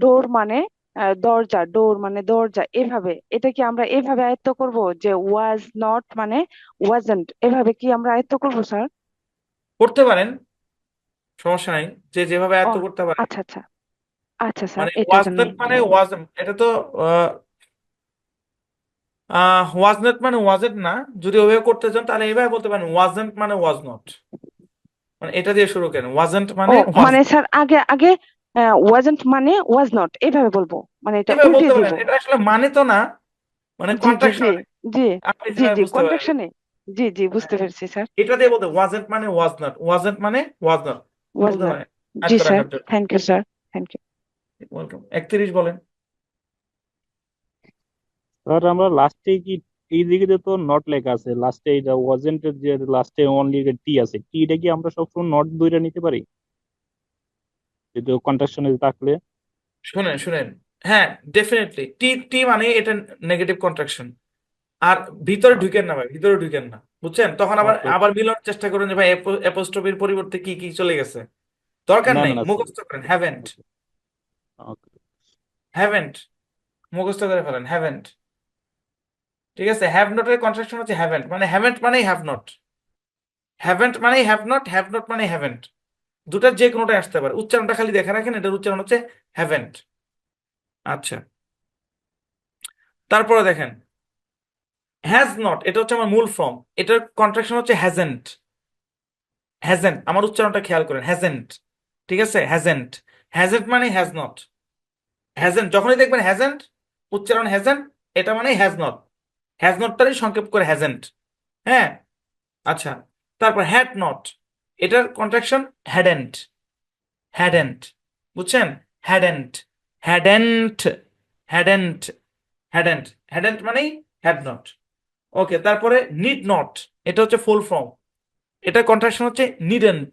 ডোর মানে দরজা, ডোর মানে দরজা, এভাবে এটা কি আমরা এভাবে আয়ত্ত করব যে ওয়াজ নট মানে ওয়াজন্ট, এভাবে কি আমরা আয়ত্ত করব স্যার? করতে পারেন, সমস্যা নাই, যে যেভাবে ও আয়ত্ত করতে পারে। আচ্ছা আচ্ছা। আচ্ছা স্যার, মানে এটার ওয়াজ নট জন্যই। মানে ওয়াজ, এটা তো ওয়াজ নট মানে ওয়াজেন্ট না। যদি ওভাবে করতে চান তাহলে এইভাবে বলতে পারেন ওয়াজেন্ট মানে ওয়াজ নট। মানে এটা দিয়ে শুরু করেন, ওয়াজেন্ট ও মানে ওয়াজ। মানে স্যার, আগে আগে ওয়াজন্ট মানে ওয়াজ নট এভাবে বলবো, মানে এটা এভাবে উল্টে বলতে দিব। পারেন, এটা আসলে মানে তো না, মানে জি জি জি। কন্ট্রাকশন। জি আপনি জি যেভাবে জি, বুঝতে পারেন। কন্ট্রাকশনে। জি জি, বুঝতে হ্যাঁ, পেরেছি স্যার। এটা দিয়ে বলতে ওয়াজেন্ট মানে ওয়াজ নট, ওয়াজেন্ট মানে ওয়াজ নট ওয়াজ বলতে নট। পারেন জি আয়ত্ত স্যার, রাখার জন্য। Thank you sir, thank you. Welcome. 31 বলেন। স্যার আমরা লাস্টে কি এই দিকে তো নট লেখা আছে, লাস্টে এটা ওয়াজেন্ট যে লাস্টে অনলি টি আছে, টিটা কি আমরা সবসময় নট দুইটা নিতে পারি যদি কন্ট্রাকশনে থাকলে? শুনেন, শুনেন। হ্যাঁ, ডেফিনেটলি টি, টি মানে এটা নেগেটিভ কন্ট্রাকশন। আর ভিতরে ঢুকেন না ভাই, ভিতরে ঢুকেন না। বুঝছেন? তখন আবার ওকে। আবার মিলানোর চেষ্টা করেন যে ভাই অ্যাপোস্ট্রফির পরিবর্তে কি কি চলে গেছে। দরকার না নাই, না না স্যার। মুখস্থ করেন হ্যাভেন্ট, ওকে। হ্যাভেন্ট। মুখস্থ করে ফেলেন, হ্যাভেন্ট। ঠিক আছে, হ্যাভ নটের কন্ট্রাকশন হচ্ছে হ্যাভেন্ট, মানে হ্যাভেন্ট মানেই হ্যাভ নট, হ্যাভেন্ট মানেই হ্যাভ নট মানে হ্যাভেন্ট। দুটার যে কোনোটাই আসতে পারে, উচ্চারণটা খালি দেখে রাখেন, এটার উচ্চারণ হচ্ছে হ্যাভেন্ট। আচ্ছা, তারপরে দেখেন হ্যাজ নট, এটা হচ্ছে আমার মূল ফর্ম, এটার কন্ট্রাকশন হচ্ছে হ্যাজেন্ট। হ্যাজেন্ট, আমার উচ্চারণটা খেয়াল করেন, হ্যাজেন্ট। ঠিক আছে, হ্যাজেন্ট। হ্যাজেন্ট মানে হ্যাজ নট। হ্যাজেন্ট যখনই দেখবেন হ্যাজেন্ট, উচ্চারণ হ্যাজেন্ট, এটা মানে হ্যাজ নট। হ্যাজ নটটারই সংক্ষেপ করে হ্যাজেন্ট। হ্যাঁ, আচ্ছা। তারপর হ্যাড নট, এটার কন্ট্রাকশন হ্যাডেন্ট। হ্যাডেন্ট, বুঝছেন? Hadn't, hadn't, hadn't, hadn't, hadn't মানেই হ্যাড নট। ওকে, তারপরে নিড নট, এটা হচ্ছে ফুল ফর্ম, এটা কন্ট্রাকশন হচ্ছে নিডেন্ট।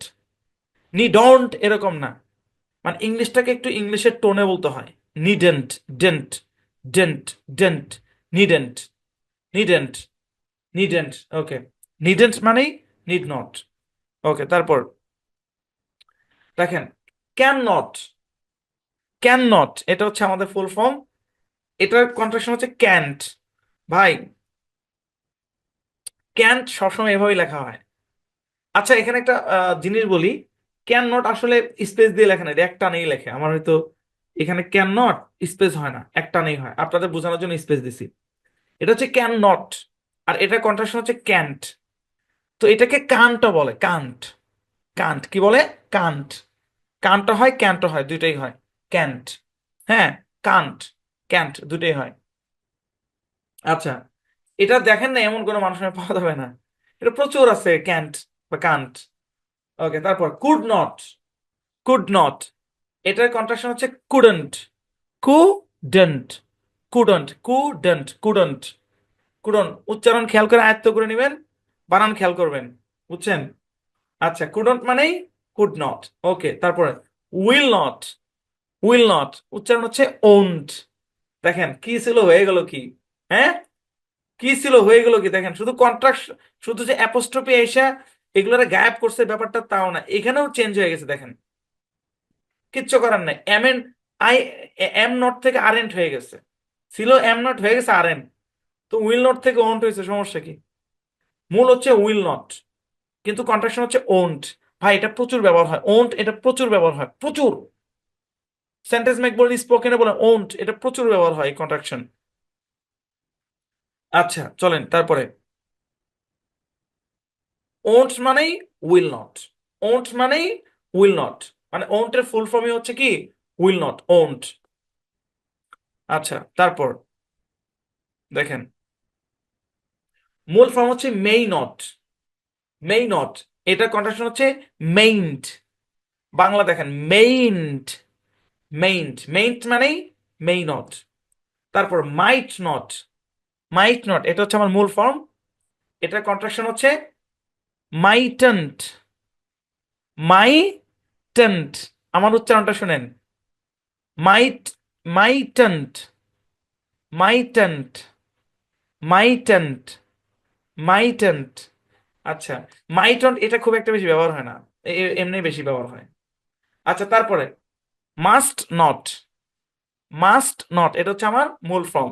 নিডন্ট এরকম না, মানে ইংলিশটাকে একটু ইংলিশের টোনে বলতে হয়। নিডেন্ট, ডেন্ট, ডেন্ট, ডেন্ট, নিডেন্ট, নিডেন্ট, নিডেন্ট। ওকে, নিডেন্ট মানেই নিড নট। ওকে, তারপর দেখেন ক্যান নট, ক্যান নট এটা হচ্ছে আমাদের ফুল ফর্ম, এটার কন্ট্রাকশন হচ্ছে ক্যান্ট। ভাই, ক্যান্ট সবসময় এভাবেই লেখা হয়। আচ্ছা, এখানে একটা জিনিস বলি, ক্যান নট আসলে স্পেস দিয়ে লেখে না, এটা একটা নেই লেখে। আমার হয়তো এখানে ক্যান নট স্পেস হয় না, একটা নেই হয়, আপনাদের বোঝানোর জন্য স্পেস দিছি। এটা হচ্ছে ক্যান নট, আর এটার কন্ট্রাকশন হচ্ছে ক্যান্ট। তো এটাকে কান্ট বলে, কান্ট। কান্ট কি বলে? কান্ট। কান্ট হয়, ক্যান্ট হয়, দুইটাই হয়। ক্যান্ট, হ্যাঁ, কান্ট, ক্যান্ট দুইটাই হয়। আচ্ছা, এটা দেখেন না এমন কোনো মানুষের পাওয়া যাবে না, এটা প্রচুর আছে, ক্যান্ট বা কান্ট। ওকে, তারপর কুড নট, কুড নট এটার কন্ট্রাকশন হচ্ছে couldn't. Couldn't, couldn't, couldn't, couldn't, couldn't. উচ্চারণ খেয়াল করে আয়ত্ত করে নেবেন, বানান খেয়াল করবেন, বুঝছেন? আচ্ছা, কুডন্ট মানেই কুড নট। ওকে, তারপরে উইল নট, উইল নট উচ্চারণ হচ্ছে ওন্ট। দেখেন কি ছিল হয়ে গেল কি, হ্যাঁ, কি ছিল হয়ে গেল কি, দেখেন শুধু কন্ট্রাকশন, শুধু যে অ্যাপোস্ট্রফি এসে এগুলোরে গায়েব করছে ব্যাপারটা তাও না, এখানেও চেঞ্জ হয়ে গেছে দেখেন। কিচ্ছু করার নাই, M N I, am not থেকে আর এন্ট হয়ে গেছে, ছিল এম নট হয়ে গেছে আর এন। তো উইল নট থেকে ওন্ট হয়েছে, সমস্যা কি? মূল হচ্ছে উইল নট, কিন্তু কন্ট্রাকশন হচ্ছে ওন্ট। ভাই, এটা প্রচুর ব্যবহার হয়, ওন্ট এটা প্রচুর ব্যবহার হয়, প্রচুর। সেন্টেন্স মেক বলেন, স্পোকেনে বলেন, ওন্ট এটা প্রচুর ব্যবহার হয় কন্ট্রাকশন। আচ্ছা, চলেন তারপরে ওন্ট মানেই উইল নট, ওন্ট মানেই উইল নট, মানে ওন্টের ফুল ফর্মই হচ্ছে কি? Will not, won't. আচ্ছা, তারপর দেখেন মূল ফর্ম হচ্ছে মেই নট, মেই নট এটা কন্ট্রাকশন হচ্ছে মেইন্ট। বাংলা দেখেন মেইন্ট, মেইন্ট, মেইন্ট মানেই মেই নট। তারপর মাইট নট, মাইট নট এটা হচ্ছে আমার মূল ফর্ম, এটার কন্ট্রাকশন হচ্ছে মাইটেন্ট, মাইটেন্ট। আমার উচ্চারণটা শুনেন, মাইট, মাইটেন্ট, মাইটেন্ট, মাইটেন্ট, মাইটেন্ট। আচ্ছা, মাইটন্ট এটা খুব একটা বেশি ব্যবহার হয় না, এমনি বেশি ব্যবহার হয়। আচ্ছা, তারপরে মাস্ট নট, মাস্ট নট এটা হচ্ছে আমার মূল ফর্ম,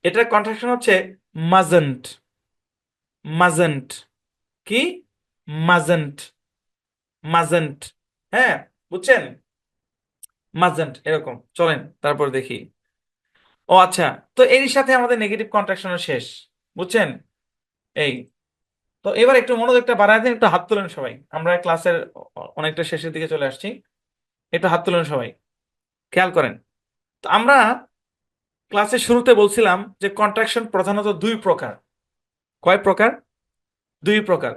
এটার কন্ট্রাকশন হচ্ছে মাজেন্ট, মাজেন্ট, কি? মাজেন্ট, মাজেন্ট, হ্যাঁ, বুঝছেন? মাজেন্ট এরকম। চলেন তারপর দেখি। ও আচ্ছা, তো এর সাথে আমাদের নেগেটিভ কন্ট্রাকশনও শেষ, বুঝছেন? এই, তো এবার একটু মনোযোগটা বাড়ায় দিন, একটু হাত তুলেন সবাই, আমরা ক্লাসের অনেকটা শেষের দিকে চলে আসছি, একটু হাত তুলেন সবাই, খেয়াল করেন। তো আমরা ক্লাসের শুরুতে বলছিলাম যে কন্ট্রাকশন প্রধানত দুই প্রকার। কয় প্রকার? দুই প্রকার।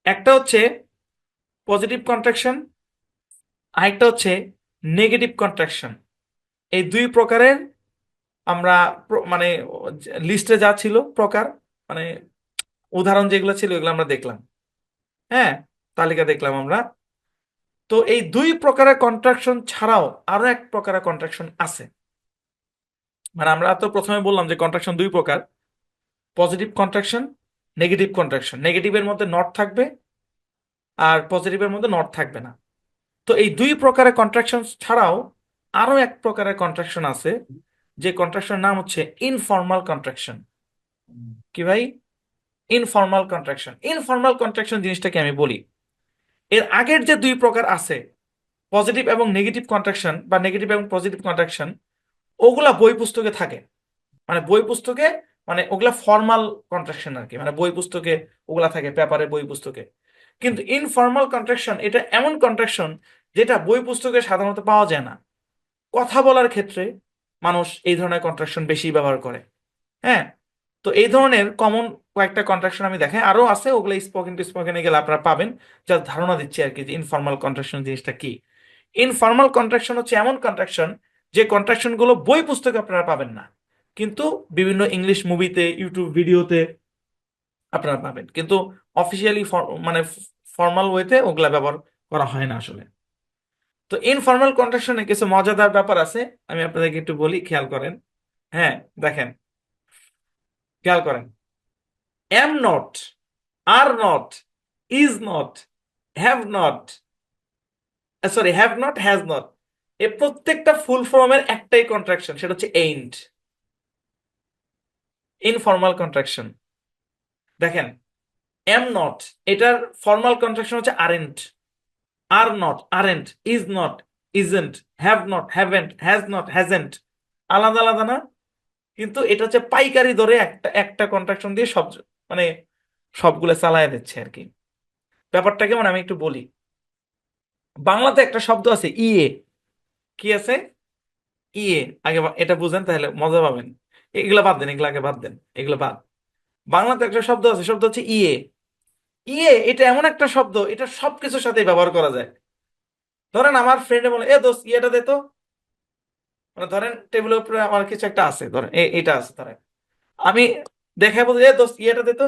একটা হচ্ছে পজিটিভ কন্ট্রাকশন, আরেকটা হচ্ছে নেগেটিভ কন্ট্রাকশন। এই দুই প্রকারের আমরা মানে লিস্টে যা ছিল প্রকার, মানে উদাহরণ যেগুলো ছিল এগুলো আমরা দেখলাম, হ্যাঁ, তালিকা দেখলাম আমরা। তো এই দুই প্রকারের কন্ট্রাকশন ছাড়াও আরো এক প্রকারের কন্ট্রাকশন আছে। মানে আমরা তো প্রথমে বললাম যে কন্ট্রাকশন দুই প্রকার, পজিটিভ কন্ট্রাকশন, নেগেটিভ কন্ট্রাকশন। নেগেটিভের মধ্যে নট থাকবে আর পজিটিভের মধ্যে নট থাকবে না। তো এই দুই প্রকারের কন্ট্রাকশন ছাড়াও আরো এক প্রকারের কন্ট্রাকশন আছে, যে কন্ট্রাকশনের নাম হচ্ছে ইনফর্মাল কন্ট্রাকশন। কি ভাই? Informal contraction. ইনফর্মাল কন্ট্রাকশন জিনিসটাকে আমি বলি, এর আগের যে দুই প্রকার আছে, পজিটিভ এবং নেগেটিভ কন্ট্রাকশন বা নেগেটিভ এবং পজিটিভ কন্ট্রাকশন, ওগুলা বই পুস্তকে থাকে। মানে বই পুস্তকে, মানে ওগুলা ফর্মাল কন্ট্রাকশন আর কি, মানে বই পুস্তকে ওগুলা থাকে, পেপারে, বই পুস্তকে। কিন্তু ইনফর্মাল কন্ট্রাকশন এটা এমন কন্ট্রাকশন যেটা বই পুস্তকে সাধারণত পাওয়া যায় না। কথা বলার ক্ষেত্রে মানুষ এই ধরনের কন্ট্রাকশন বেশি ব্যবহার করে। হ্যাঁ, তো এই ধরনের কমন কয়েকটা কন্ট্রাকশন আমি দেখাই, আরো আছে, ওগুলো স্পোকেন টু স্পোকেনে গেলে আপনারা পাবেন। যা ধারণা দিচ্ছি আর কি যে ইনফর্মাল কন্ট্রাকশন জিনিসটা কি। ইনফর্মাল কন্ট্রাকশন হচ্ছে এমন কন্ট্রাকশন যে কন্ট্রাকশন গুলো বই পুস্তকে আপনারা পাবেন না, কিন্তু বিভিন্ন ইংলিশ মুভিতে, ইউটিউব ভিডিওতে আপনারা পাবেন, কিন্তু অফিসিয়ালি মানে ফর্মাল ওয়েতে ওগুলা ব্যবহার করা হয় না আসলে। তো ইনফর্মাল কন্ট্রাকশনে কিছু মজাদার ব্যাপার আছে, আমি আপনাদেরকে একটু বলি, খেয়াল করেন। হ্যাঁ, দেখেন, খেয়াল করেন, am not, are not, is not, have not, sorry, have not, has not, এই প্রত্যেকটা ফুল ফর্মের একটাই কন্ট্রাকশন, সেটা হচ্ছে ain't। ইনফর্মাল কন্ট্রাকশন দেখেন, am not, এটার ফর্মাল কন্ট্রাকশন হচ্ছে aren't, are not, aren't, is not, isn't, have not, haven't, has not, hasn't। আলাদা আলাদা না? কিন্তু এটা হচ্ছে পাইকারি ধরে একটা একটা কন্ট্রাকশন দিয়ে সব, মানে সবগুলো চালায় দিচ্ছে আর কি। ব্যাপারটা কেমন আমি একটু বলি। বাংলাতে একটা শব্দ আছে ইয়ে। কি আছে? ইয়ে। আগে এটা বুঝেন তাহলে মজা পাবেন। এগুলো বাদ দেন, এগুলো আগে বাদ দেন, এগুলো বাদ। বাংলাতে একটা শব্দ আছে, শব্দ হচ্ছে ইয়ে। ইয়ে এটা এমন একটা শব্দ, এটা সবকিছুর সাথে ব্যবহার করা যায়। ধরেন আমার ফ্রেন্ডে বলে, এ দোস্ত ইয়েটা দে তো। মানে ধরেন টেবিলের উপরে আমার কিছু একটা আছে, ধরেন এটা আছে, ধরেন আমি দেখাই বলছি, এ দোস্ত ইয়েটা দে তো।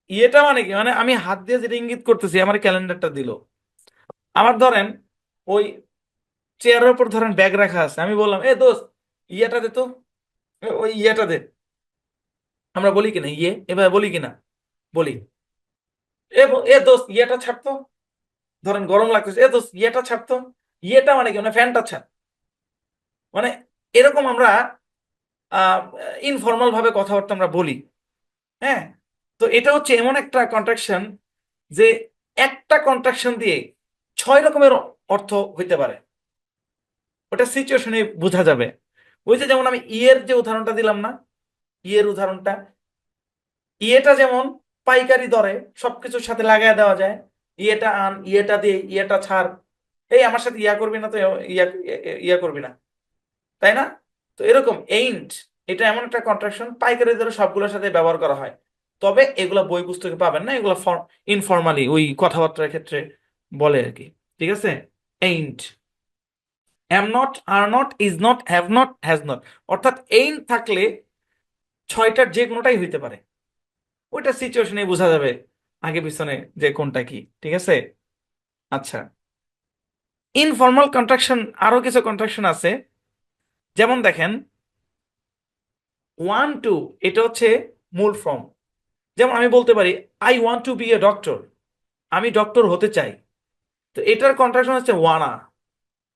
ইয়েটা মানে কি? মানে আমি হাত দিয়ে যেটা ইঙ্গিত করতেছি, আমার ক্যালেন্ডারটা দিল। আমার ধরেন ওই চেয়ারের উপর ধরেন ব্যাগ রাখা আছে, আমি বললাম, এ দোস্ত ইয়েটা দে তো, ওই ইয়েটা দে। আমরা বলি কিনা ইয়ে? এভাবে বলি কিনা? বলি। এ দোস্ত ইয়েটা ছাড়তো। ধরেন গরম লাগতেছে, এ দোস্ত ইয়েটা ছাড়তো। ইয়েটা মানে কি? মানে ফ্যানটা ছাড়। মানে এরকম আমরা ইনফর্মাল ভাবে কথাবার্তা আমরা বলি। হ্যাঁ, তো এটা হচ্ছে এমন একটা কন্ট্রাকশন যে একটা কন্ট্রাকশন দিয়ে 6 রকমের অর্থ হইতে পারে। ওটা সিচুয়েশনে বোঝা যাবে। ওই যে যেমন আমি ইয়ের যে উদাহরণটা দিলাম না, ইয়ের উদাহরণটা, ইয়েটা যেমন পাইকারি দরে সবকিছুর সাথে লাগায় দেওয়া যায়। ইয়েটা আন, ইয়েটা দে, ইয়েটা ছাড়, এই আমার সাথে ইয়া করবি না তো, ইয়া ইয়া করবি না, তাই না? তো এরকম এইন্ট, এটা এমন একটা কন্ট্রাকশন পাইকারি দরে সবগুলোর সাথে ব্যবহার করা হয়। তবে এগুলা বই পুস্তকে পাবেন না, এগুলা ইনফর্মালি ওই কথাবার্তার ক্ষেত্রে বলে আর কি। ঠিক আছে? Ain't, am not, are not, is not, have not, has not। অর্থাৎ এইন্ট থাকলে 6টার যে কোনোটাই হইতে পারে। ওইটা সিচুয়েশনে বোঝা যাবে আগে পিছনে যে কোনটা কি। ঠিক আছে? আচ্ছা, ইনফর্মাল কন্ট্রাকশন আরো কিছু কন্ট্রাকশন আছে। যেমন দেখেন, ওয়ান টু, এটা হচ্ছে মূল ফর্ম। যেমন আমি বলতে পারি, I want to be a doctor, আমি ডক্টর হতে চাই। তো এটার কন্ট্রাকশন হচ্ছে ওয়ানা।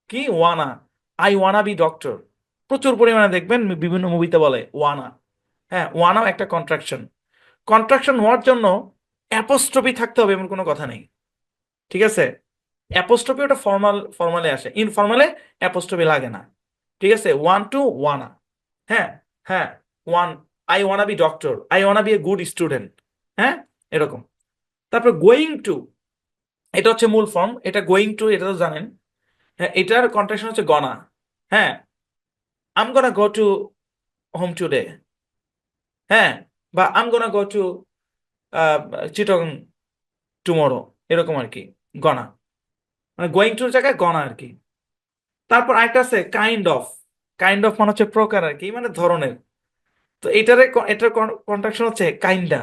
কি? Wanna. I wanna be doctor. প্রচুর পরিমাণে দেখবেন বিভিন্ন মুভিতে বলে ওয়ানা। হ্যাঁ, ওয়ানাও একটা কন্ট্রাকশন। কন্ট্রাকশন হওয়ার জন্য অ্যাপোস্ট্রফি থাকতে হবে এমন কোনো কথা নেই। ঠিক আছে? অ্যাপোস্ট্রফি ওটা ফর্মালে আসে, ইনফর্মালে অ্যাপোস্ট্রফি লাগে না। ঠিক আছে? Want to wanna. হ্যাঁ, হ্যাঁ, want, I wanna be doctor, I wanna be a good student. হ্যাঁ, এরকম। তারপর গোয়িং টু, এটা হচ্ছে মূল ফর্ম। এটা গোয়িং টু, এটা তো জানেন। হ্যাঁ, এটার কন্ট্রাকশন হচ্ছে গনা। হ্যাঁ, আম গোনা গো টু হোম টুডে। হ্যাঁ, বা আম গোনা গো টু চিটং টুমোরো, এরকম আর কি। গনা মানে গোয়িং টুর জায়গায় গনা আর কি। তারপর আরেকটা আছে কাইন্ড অফ। কাইন্ড অফ মানে হচ্ছে প্রকার আর কি, মানে ধরনের। তো এটার কন্ট্রাকশন হচ্ছে কাইন্ডা।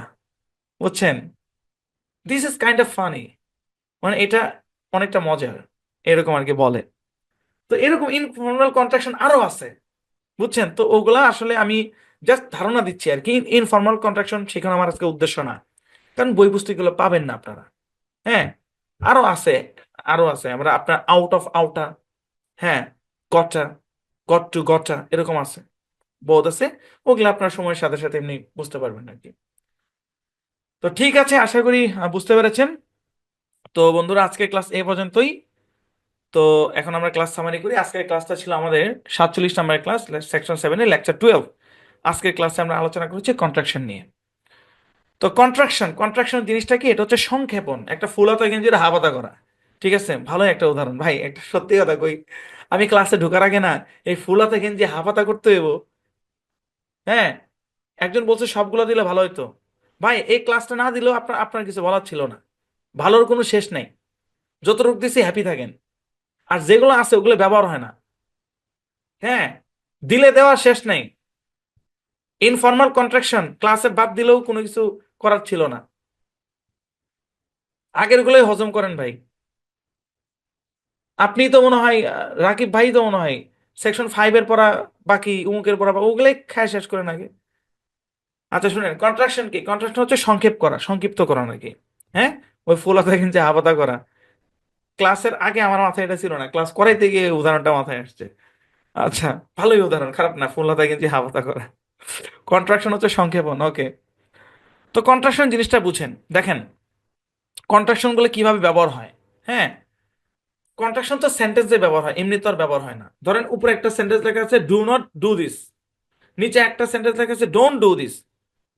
বুঝছেন? This is kind of funny, মানে এটা অনেকটা মজার, এরকম আর কি বলে। তো এরকম ইনফর্মাল কন্ট্রাকশন আরো আছে। বুঝছেন? তো ওগুলা আসলে আমি জাস্ট ধারণা দিচ্ছি আর কি। ইনফর্মাল কন্ট্রাকশন শেখানো আমার আজকে উদ্দেশ্য না, কারণ বই পুস্তকগুলো পাবেন না আপনারা। হ্যাঁ, আরো আছে, আরো আছে। আমরা আপনার আউট অফ আউটা, হ্যাঁ, গটা, গট টু গটা এরকম আছে, বোধ আছে, ওগুলো আপনার সময়ের সাথে সাথে এমনি বুঝতে পারবেন আর কি। তো ঠিক আছে, আশা করি বুঝতে পেরেছেন। তো বন্ধুরা আজকের ক্লাস এই পর্যন্তই। তো এখন আমরা ক্লাস সামারি করি। আজকের ক্লাসটা ছিল আমাদের 47 নম্বরের ক্লাস, সেকশন 7 লেকচার 12। আজকের ক্লাসে আমরা আলোচনা করেছি কন্ট্রাকশন নিয়ে। তো কন্ট্রাকশন জিনিসটা কি? এটা হচ্ছে সংক্ষেপণ, একটা ফুলহাতা গেঞ্জির হাফাতা করা। ঠিক আছে, ভালো একটা উদাহরণ ভাই, একটা সত্যি কথা কই, আমি ক্লাসে ঢোকার আগে না এই ফুলহাতা গেঞ্জি হাফাতা করতে হইব, হ্যাঁ, একজন বলছে সবগুলো দিলে ভালো হইতো। ভাই এই ক্লাসটা না দিলেও আপনার আপনার কিছু বলার ছিল না, ভালোর কোনো শেষ নাই, যতটুকু দিছি হ্যাপি থাকেন। আর যেগুলো আছে ওগুলো ব্যবহার হয় না, হ্যাঁ, দিলে দেওয়ার শেষ নাই। ইনফর্মাল কন্ট্রাকশন ক্লাসে বাদ দিলেও কোনো কিছু করার ছিল না, আগের গুলোই হজম করেন ভাই। আপনি তো মনে হয় রাকিব ভাই তো মনে হয় সেকশন 5-এর পড়া বাকি, উমুকের পড়া ওগুলাই খায় শেষ করেন আগে। আচ্ছা শুনেন, কন্ট্রাকশন কি? কন্ট্রাকশন হচ্ছে সংক্ষেপ করা, সংক্ষিপ্ত করা নাকি, হ্যাঁ, ওই ফুলাতা কিন্তু হাবাতা করা। ক্লাসের আগে আমার মাথায় এটা ছিল না, ক্লাস করাইতে গিয়ে উদাহরণটা মাথায় আসছে। আচ্ছা, ভালোই উদাহরণ, খারাপ না, ফুলাতা কিন্তু হাবাতা করা। কন্ট্রাকশন হচ্ছে সংক্ষেপণ, ওকে। তো কন্ট্রাকশন জিনিসটা বুঝেন, দেখেন কন্ট্রাকশন গুলো কিভাবে ব্যবহার হয়। হ্যাঁ, কন্ট্রাকশন তো সেন্টেন্সে ব্যবহার হয়, এমনি তো আর ব্যবহার হয় না। ধরেন উপরে একটা সেন্টেন্স লেখা আছে ডু নট ডু দিস, নিচে একটা সেন্টেন্স লেখা আছে ডোন্ট ডু দিস,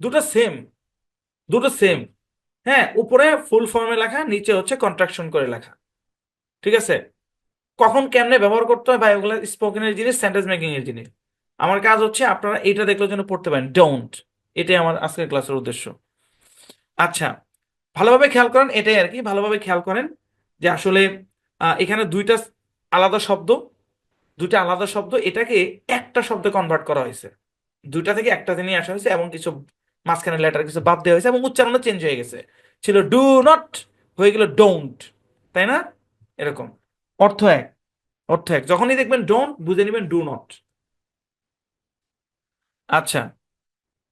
দুটো সেম, দুটো সেম। হ্যাঁ, উপরে ফুল ফর্মে লেখা, নিচে হচ্ছে কন্ট্রাকশন করে লেখা। ঠিক আছে, কখন কেমনে ব্যবহার করতে হয় ভাই, ওগুলো স্পোকেনের জিনিস, সেন্টেন্স মেকিং এর জিনিস। আমার কাজ হচ্ছে আপনারা এইটা দেখলে যেন পড়তে পারেন, ডোন্ট। এটাই আমার আজকের ক্লাসের উদ্দেশ্য। আচ্ছা, ভালোভাবে খেয়াল করেন, এটাই আর কি, ভালোভাবে খেয়াল করেন যে আসলে এখানে আলাদা শব্দ দুইটা আলাদা শব্দ, এটাকে একটা শব্দে কনভার্ট করা হয়েছে, দুইটা থেকে একটাতে নিয়ে আসা হয়েছে, এবং কিছু মাঝখানে লেটার কিছু বাদ দেওয়া হয়েছে, এবং উচ্চারণও চেঞ্জ হয়ে গেছে। ছিল ডু নট, হয়ে গেল ডোন্ট, তাই না? এরকম, অর্থ এক, অর্থ এক। যখনই দেখবেন ডোন্ট, বুঝে নেবেন ডু নট। আচ্ছা,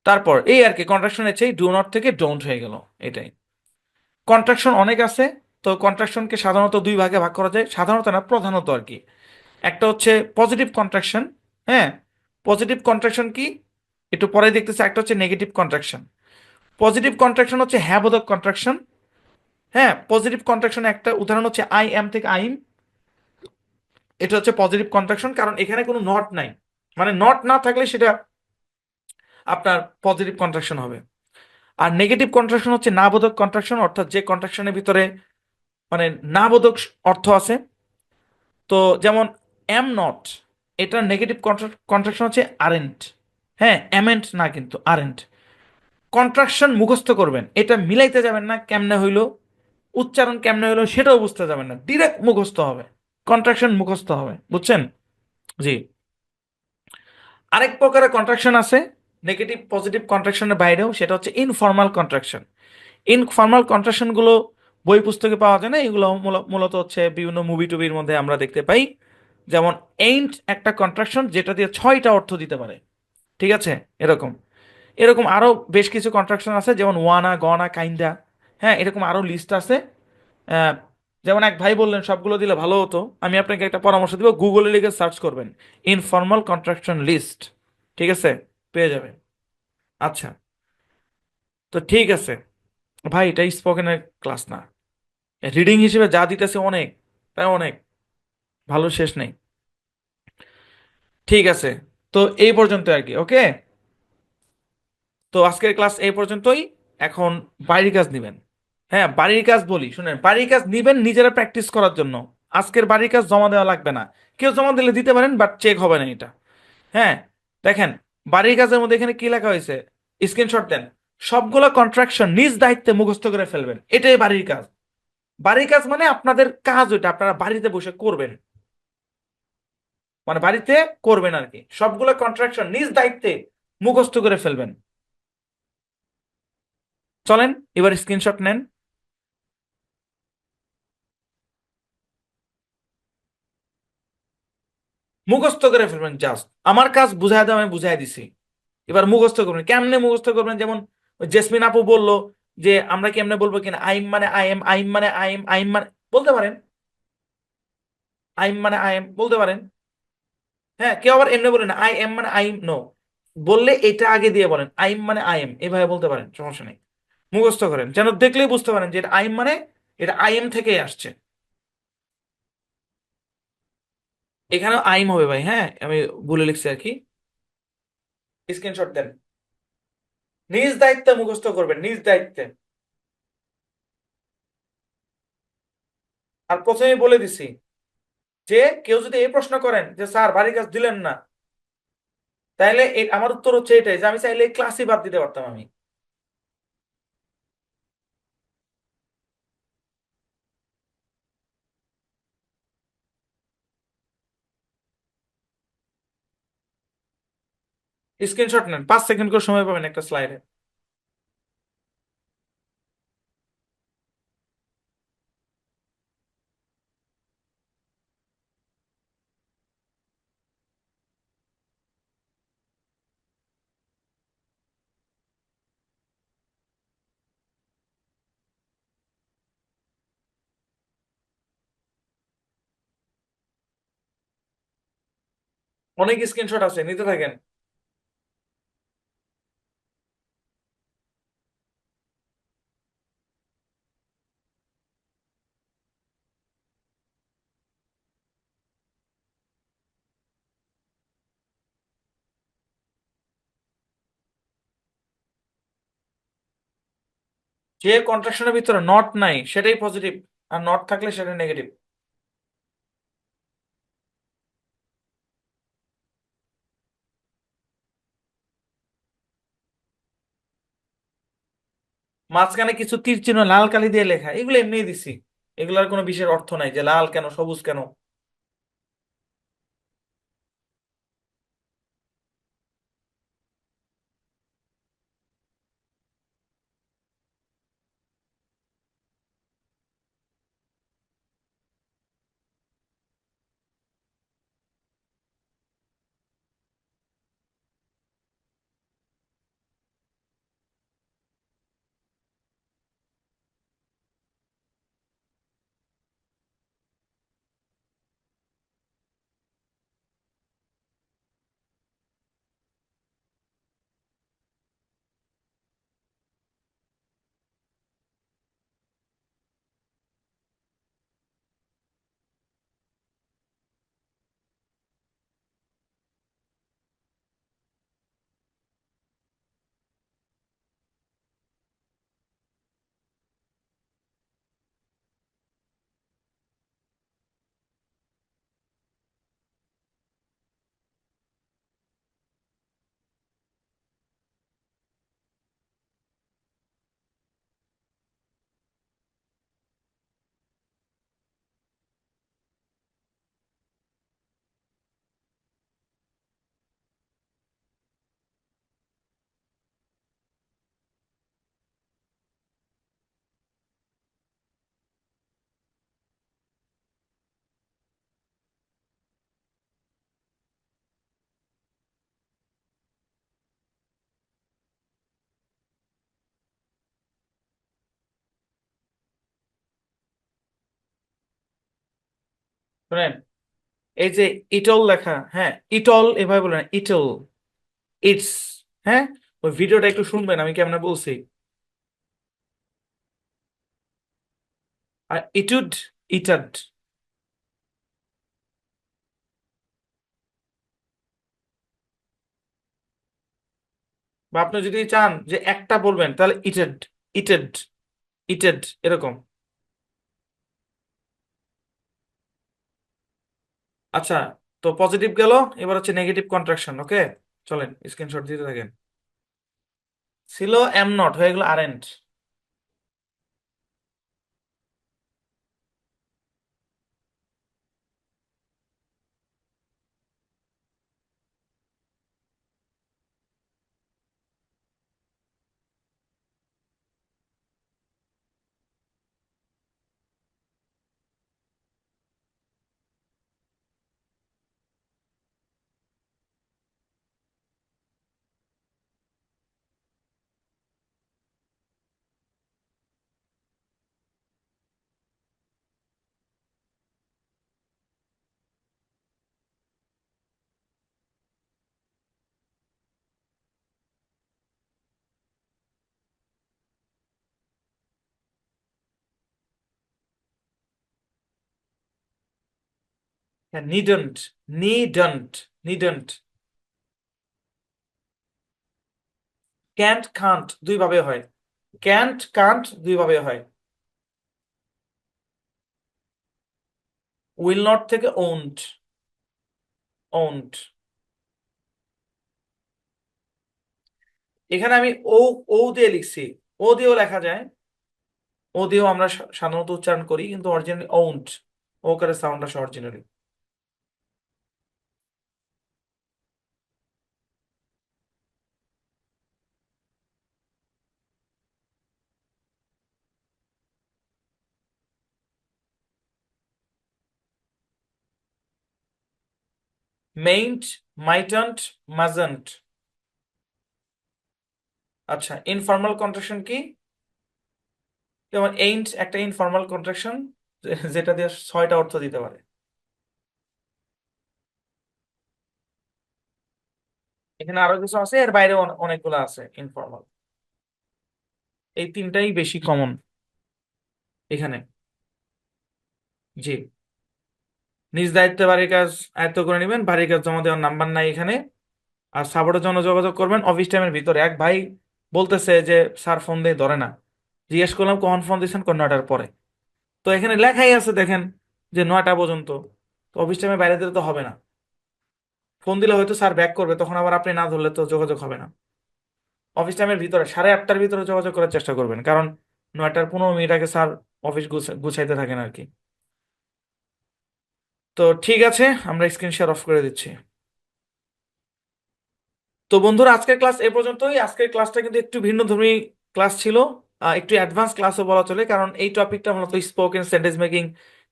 তারপর এই আর কি, কন্ট্রাকশন এসেই ডু নট থেকে ডোন্ট হয়ে গেল, এটাই। কন্ট্রাকশন অনেক আছে, তো কন্ট্রাকশনকে সাধারণত দুই ভাগে ভাগ করা যায়, সাধারণত না, প্রধানত আর কি। একটা হচ্ছে পজিটিভ কন্ট্রাকশন, হ্যাঁ, পজিটিভ কন্ট্রাকশন কি একটু পরে দেখতেছি। একটা হচ্ছে নেগেটিভ কন্ট্রাকশন। পজিটিভ কন্ট্রাকশন হচ্ছে হ্যাঁ বোধক কন্ট্রাকশন। হ্যাঁ, পজিটিভ কন্ট্রাকশন একটা উদাহরণ হচ্ছে আই এম থেকে আইম, এটা হচ্ছে পজিটিভ কন্ট্রাকশন, কারণ এখানে কোনো নট নাই, মানে নট না থাকলে সেটা আপনার পজিটিভ কন্ট্রাকশন হবে। আর নেগেটিভ কন্ট্রাকশন হচ্ছে না বোধক কন্ট্রাকশন, অর্থাৎ যে কন্ট্রাকশনের ভিতরে মানে না বোধক অর্থ আছে। তো যেমন এম নট, এটার নেগেটিভ কন্ট্রাকশন হচ্ছে আরেন্ট। হ্যাঁ, অ্যামেন্ট না, কিন্তু আরেন্ট। কন্ট্রাকশন মুখস্থ করবেন, এটা মিলাইতে যাবেন না, কেমনে হইলো উচ্চারণ কেমনে হইলো সেটাও বুঝতে যাবেন না, ডিরেক্ট মুখস্থ হবে, কন্ট্রাকশন মুখস্থ হবে, বুঝছেন? জি। আরেক প্রকারের কন্ট্রাকশন আছে নেগেটিভ পজিটিভ কন্ট্রাকশনের বাইরেও, সেটা হচ্ছে ইনফর্মাল কন্ট্রাকশন। ইনফর্মাল কন্ট্রাকশন গুলো বই পুস্তকে পাওয়া যায় না, এগুলো মূলত হচ্ছে বিভিন্ন মুভি টুবির মধ্যে আমরা দেখতে পাই। যেমন এইন্ট একটা কন্ট্রাকশন, যেটা দিয়ে 6টা অর্থ দিতে পারে। ঠিক আছে, এরকম এরকম আরো বেশ কিছু কন্ট্রাকশন আছে, যেমন ওয়ানা, গনা, কাইন্ডা। হ্যাঁ, এরকম আরো লিস্ট আছে। আহ, যেমন এক ভাই বললেন সবগুলো দিলে ভালো হতো, আমি আপনাকে একটা পরামর্শ দিব, গুগলে লিখে সার্চ করবেন ইনফর্মাল কন্ট্রাকশন লিস্ট, ঠিক আছে, পেয়ে যাবেন। আচ্ছা, তো ঠিক আছে ভাই, এটা স্পোকেনের ক্লাস না, রিডিং হিসেবে যা দিতেছে অনেক, তাই অনেক, ভালো শেষ নেই। ঠিক আছে, তো এই পর্যন্ত আর কি, ওকে। তো আজকের ক্লাস এই পর্যন্তই। এখন বাড়ির কাজ নিবেন। হ্যাঁ, বাড়ির কাজ বলি শুনেন, বাড়ির কাজ নিবেন নিজেরা প্র্যাকটিস করার জন্য। আজকের বাড়ির কাজ জমা দেওয়া লাগবে না, কেউ জমা দিলে দিতে পারেন, বাট চেক হবে না এটা। হ্যাঁ, দেখেন বাড়ির কাজের মধ্যে এখানে কি লেখা হয়েছে, স্ক্রিনশট দেন। সবগুলো কন্ট্রাকশন নিজ দায়িত্বে মুখস্থ করে ফেলবেন, এটাই বাড়ির কাজ। বাড়ির কাজ মানে আপনাদের কাজ, ওইটা আপনারা বাড়িতে বসে করবেন, মানে বাড়িতে করবেন আর কি। সবগুলো কন্ট্রাকশন নিজ দায়িত্বে মুখস্থ করে ফেলবেন। চলেন এবার স্ক্রিনশট নেন। মুখস্থ করে ফেলবেন জাস্ট, আমার কাজ বুঝাই দাও, আমি বুঝাই দিছি, এবার মুখস্থ করবেন। কেমনে মুখস্থ করবেন? যেমন ওই জেসমিন আপু বললো যে আমরা কেমনে বলবো কিনা, আইম মানে আই এম, আইম মানে আই এম, আইম মানে বলতে পারেন, আইম মানে আই এম বলতে পারেন। হ্যাঁ, কেউ আবার এমনি বলে না আই এম মানে আই নো, বললে এটা আগে দিয়ে বলেন আই এম মানে আই এম, এভাবে বলতে পারেন, সমস্যা নেই। মুখস্থ করেন যেন দেখলেই বুঝতে পারেন যে এটা আই এম মানে এটা আই এম থেকেই আসছে। এখানেও আইম হবে ভাই, হ্যাঁ আমি ভুলে লিখছি আর কি। স্ক্রিনশট দেন, নিজ দায়িত্বে মুখস্থ করবেন, নিজ দায়িত্বে। আর প্রথমেই বলে দিছি যে কেউ যদি এই প্রশ্ন করেন যে স্যার বাড়ির কাজ দিলেন না, তাইলে আমার উত্তর হচ্ছে এটাই যে আমি চাইলে এই ক্লাসই বাদ দিতে পারতাম আমি। স্ক্রিনশট নেন, 5 সেকেন্ড করে সময় পাবেন একটা স্লাইডে। অনেক স্ক্রিনশট আছে, নিতে থাকেন। যে কন্ট্রাকশনের ভিতরে নট নাই সেটাই পজিটিভ, আর নট থাকলে সেটা নেগেটিভ। মাঝখানে কিছু তীর চিহ্ন লাল কালি দিয়ে লেখা, এগুলো এমনিই দিছি, এগুলার কোনো বিশেষ অর্থ নাই যে লাল কেন সবুজ কেন। শুনেন, এই যে ইটল লেখা, হ্যাঁ ইটল এভাবে বলে না, ইটল, ইটস, হ্যাঁ ওই ভিডিওটা একটু শুনবেন আমি কেমনে বলছি। আর ইটুড, ইটাড। বা আপনি যদি চান যে একটা বলবেন তাহলে ইটেড, ইটেড, ইটেড, এরকম। আচ্ছা, তো পজিটিভ গেল, এবার হচ্ছে নেগেটিভ কন্ট্রাকশন, ওকে। চলেন স্ক্রিনশট দিতে থাকেন। ছিল এম নট, হয়ে গেল আরেন্ট। হ্যাঁ, নিডন্ট, নিডন্ট, নিডন্ট। ক্যান্ট, কান্ট দুই ভাবে হয়। ক্যান্ট, কান্ট দুই ভাবে হয়। উইল নট থেকে ওন্ট, ওন্ট। এখানে আমি ও, ও দিয়ে লিখছি। ও দিয়েও লেখা যায়, ও দিয়েও আমরা সাধারণত উচ্চারণ করি, কিন্তু অরিজিনালি ওন্ট, ও করে সাউন্ড আসে অরিজিনালি। মেইন্ট, মাইটন্ট, মাজন্ট। আচ্ছা, ইনফর্মাল কন্ট্রাকশন কি? যেমন এইন্ট একটা ইনফর্মাল কন্ট্রাকশন, যেটা দিয়ে 6টা অর্থ দিতে পারে। এখানে আরো কিছু আছে, এর বাইরে অনেকগুলো আছে ইনফর্মাল। এই তিনটাই বেশি কমন এখানে। জি। নিজ দায়িত্বে বাড়ির কাজ আয়ত্ত করে নেবেন, বাড়ির কাজ জমা দেওয়ার নাম্বার নাই এখানে। আর সাপোর্টের জন্য যোগাযোগ করবেন অফিস টাইমের ভিতরে। এক ভাই বলতেছে যে স্যার ফোন দিয়ে ধরে না। জিজ্ঞেস করলাম কখন ফোন দিয়েছেন, 9টার পরে। তো এখানে লেখাই আছে দেখেন যে 9টা পর্যন্ত। তো অফিস টাইমে বাইরে দিলে তো হবে না। ফোন দিলে হয়তো স্যার ব্যাক করবে, তখন আবার আপনি না ধরলে তো যোগাযোগ হবে না। অফিস টাইমের ভিতরে 8:30টার ভিতরে যোগাযোগ করার চেষ্টা করবেন, কারণ 9টার 15 মিনিট আগে স্যার অফিস গুছাইতে থাকেন আর কি। তো ঠিক আছে, আমরা স্ক্রিন শেয়ার অফ করে দিচ্ছি। তো বন্ধুরা, আজকের ক্লাস এ পর্যন্তই। আজকের ক্লাসটা কিন্তু একটু ভিন্নধর্মী ক্লাস ছিল, একটু অ্যাডভান্স ক্লাসও বলা চলে, কারণ এই টপিকটা মূলত স্পোকেন সেন্টেন্স মেকিং,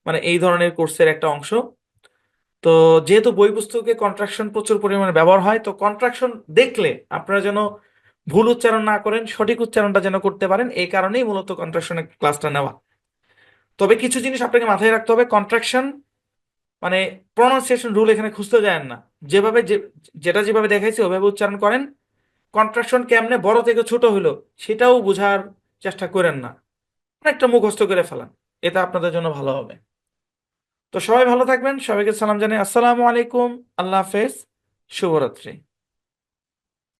মানে এই ধরনের কোর্সের একটা অংশ। তো যেহেতু বই পুস্তকে কন্ট্রাকশন প্রচুর পরিমাণে ব্যবহার হয়, তো কন্ট্রাকশন দেখলে আপনারা যেন ভুল উচ্চারণ না করেন, সঠিক উচ্চারণটা যেন করতে পারেন, এই কারণেই মূলত কন্ট্রাকশনের ক্লাসটা নেওয়া। তবে কিছু জিনিস আপনাকে মাথায় রাখতে হবে। কন্ট্রাকশন মানে প্রনাউন্সিয়েশন রুল এখানে খুঁজতে যান না। যেভাবে যেটা যেভাবে দেখাইছি ওভাবে উচ্চারণ করেন। কন্ট্রাকশন কেমনে বড় থেকে ছোট হলো সেটাও বোঝার চেষ্টা করেন না, অনেকটা মুখস্থ করে ফেলান। এটা আপনাদের জন্য ভালো হবে। তো সবাই ভালো থাকবেন, সবাইকে সালাম জানাই। আসসালামু আলাইকুম, আল্লাহ হাফেজ, শুভরাত্রি।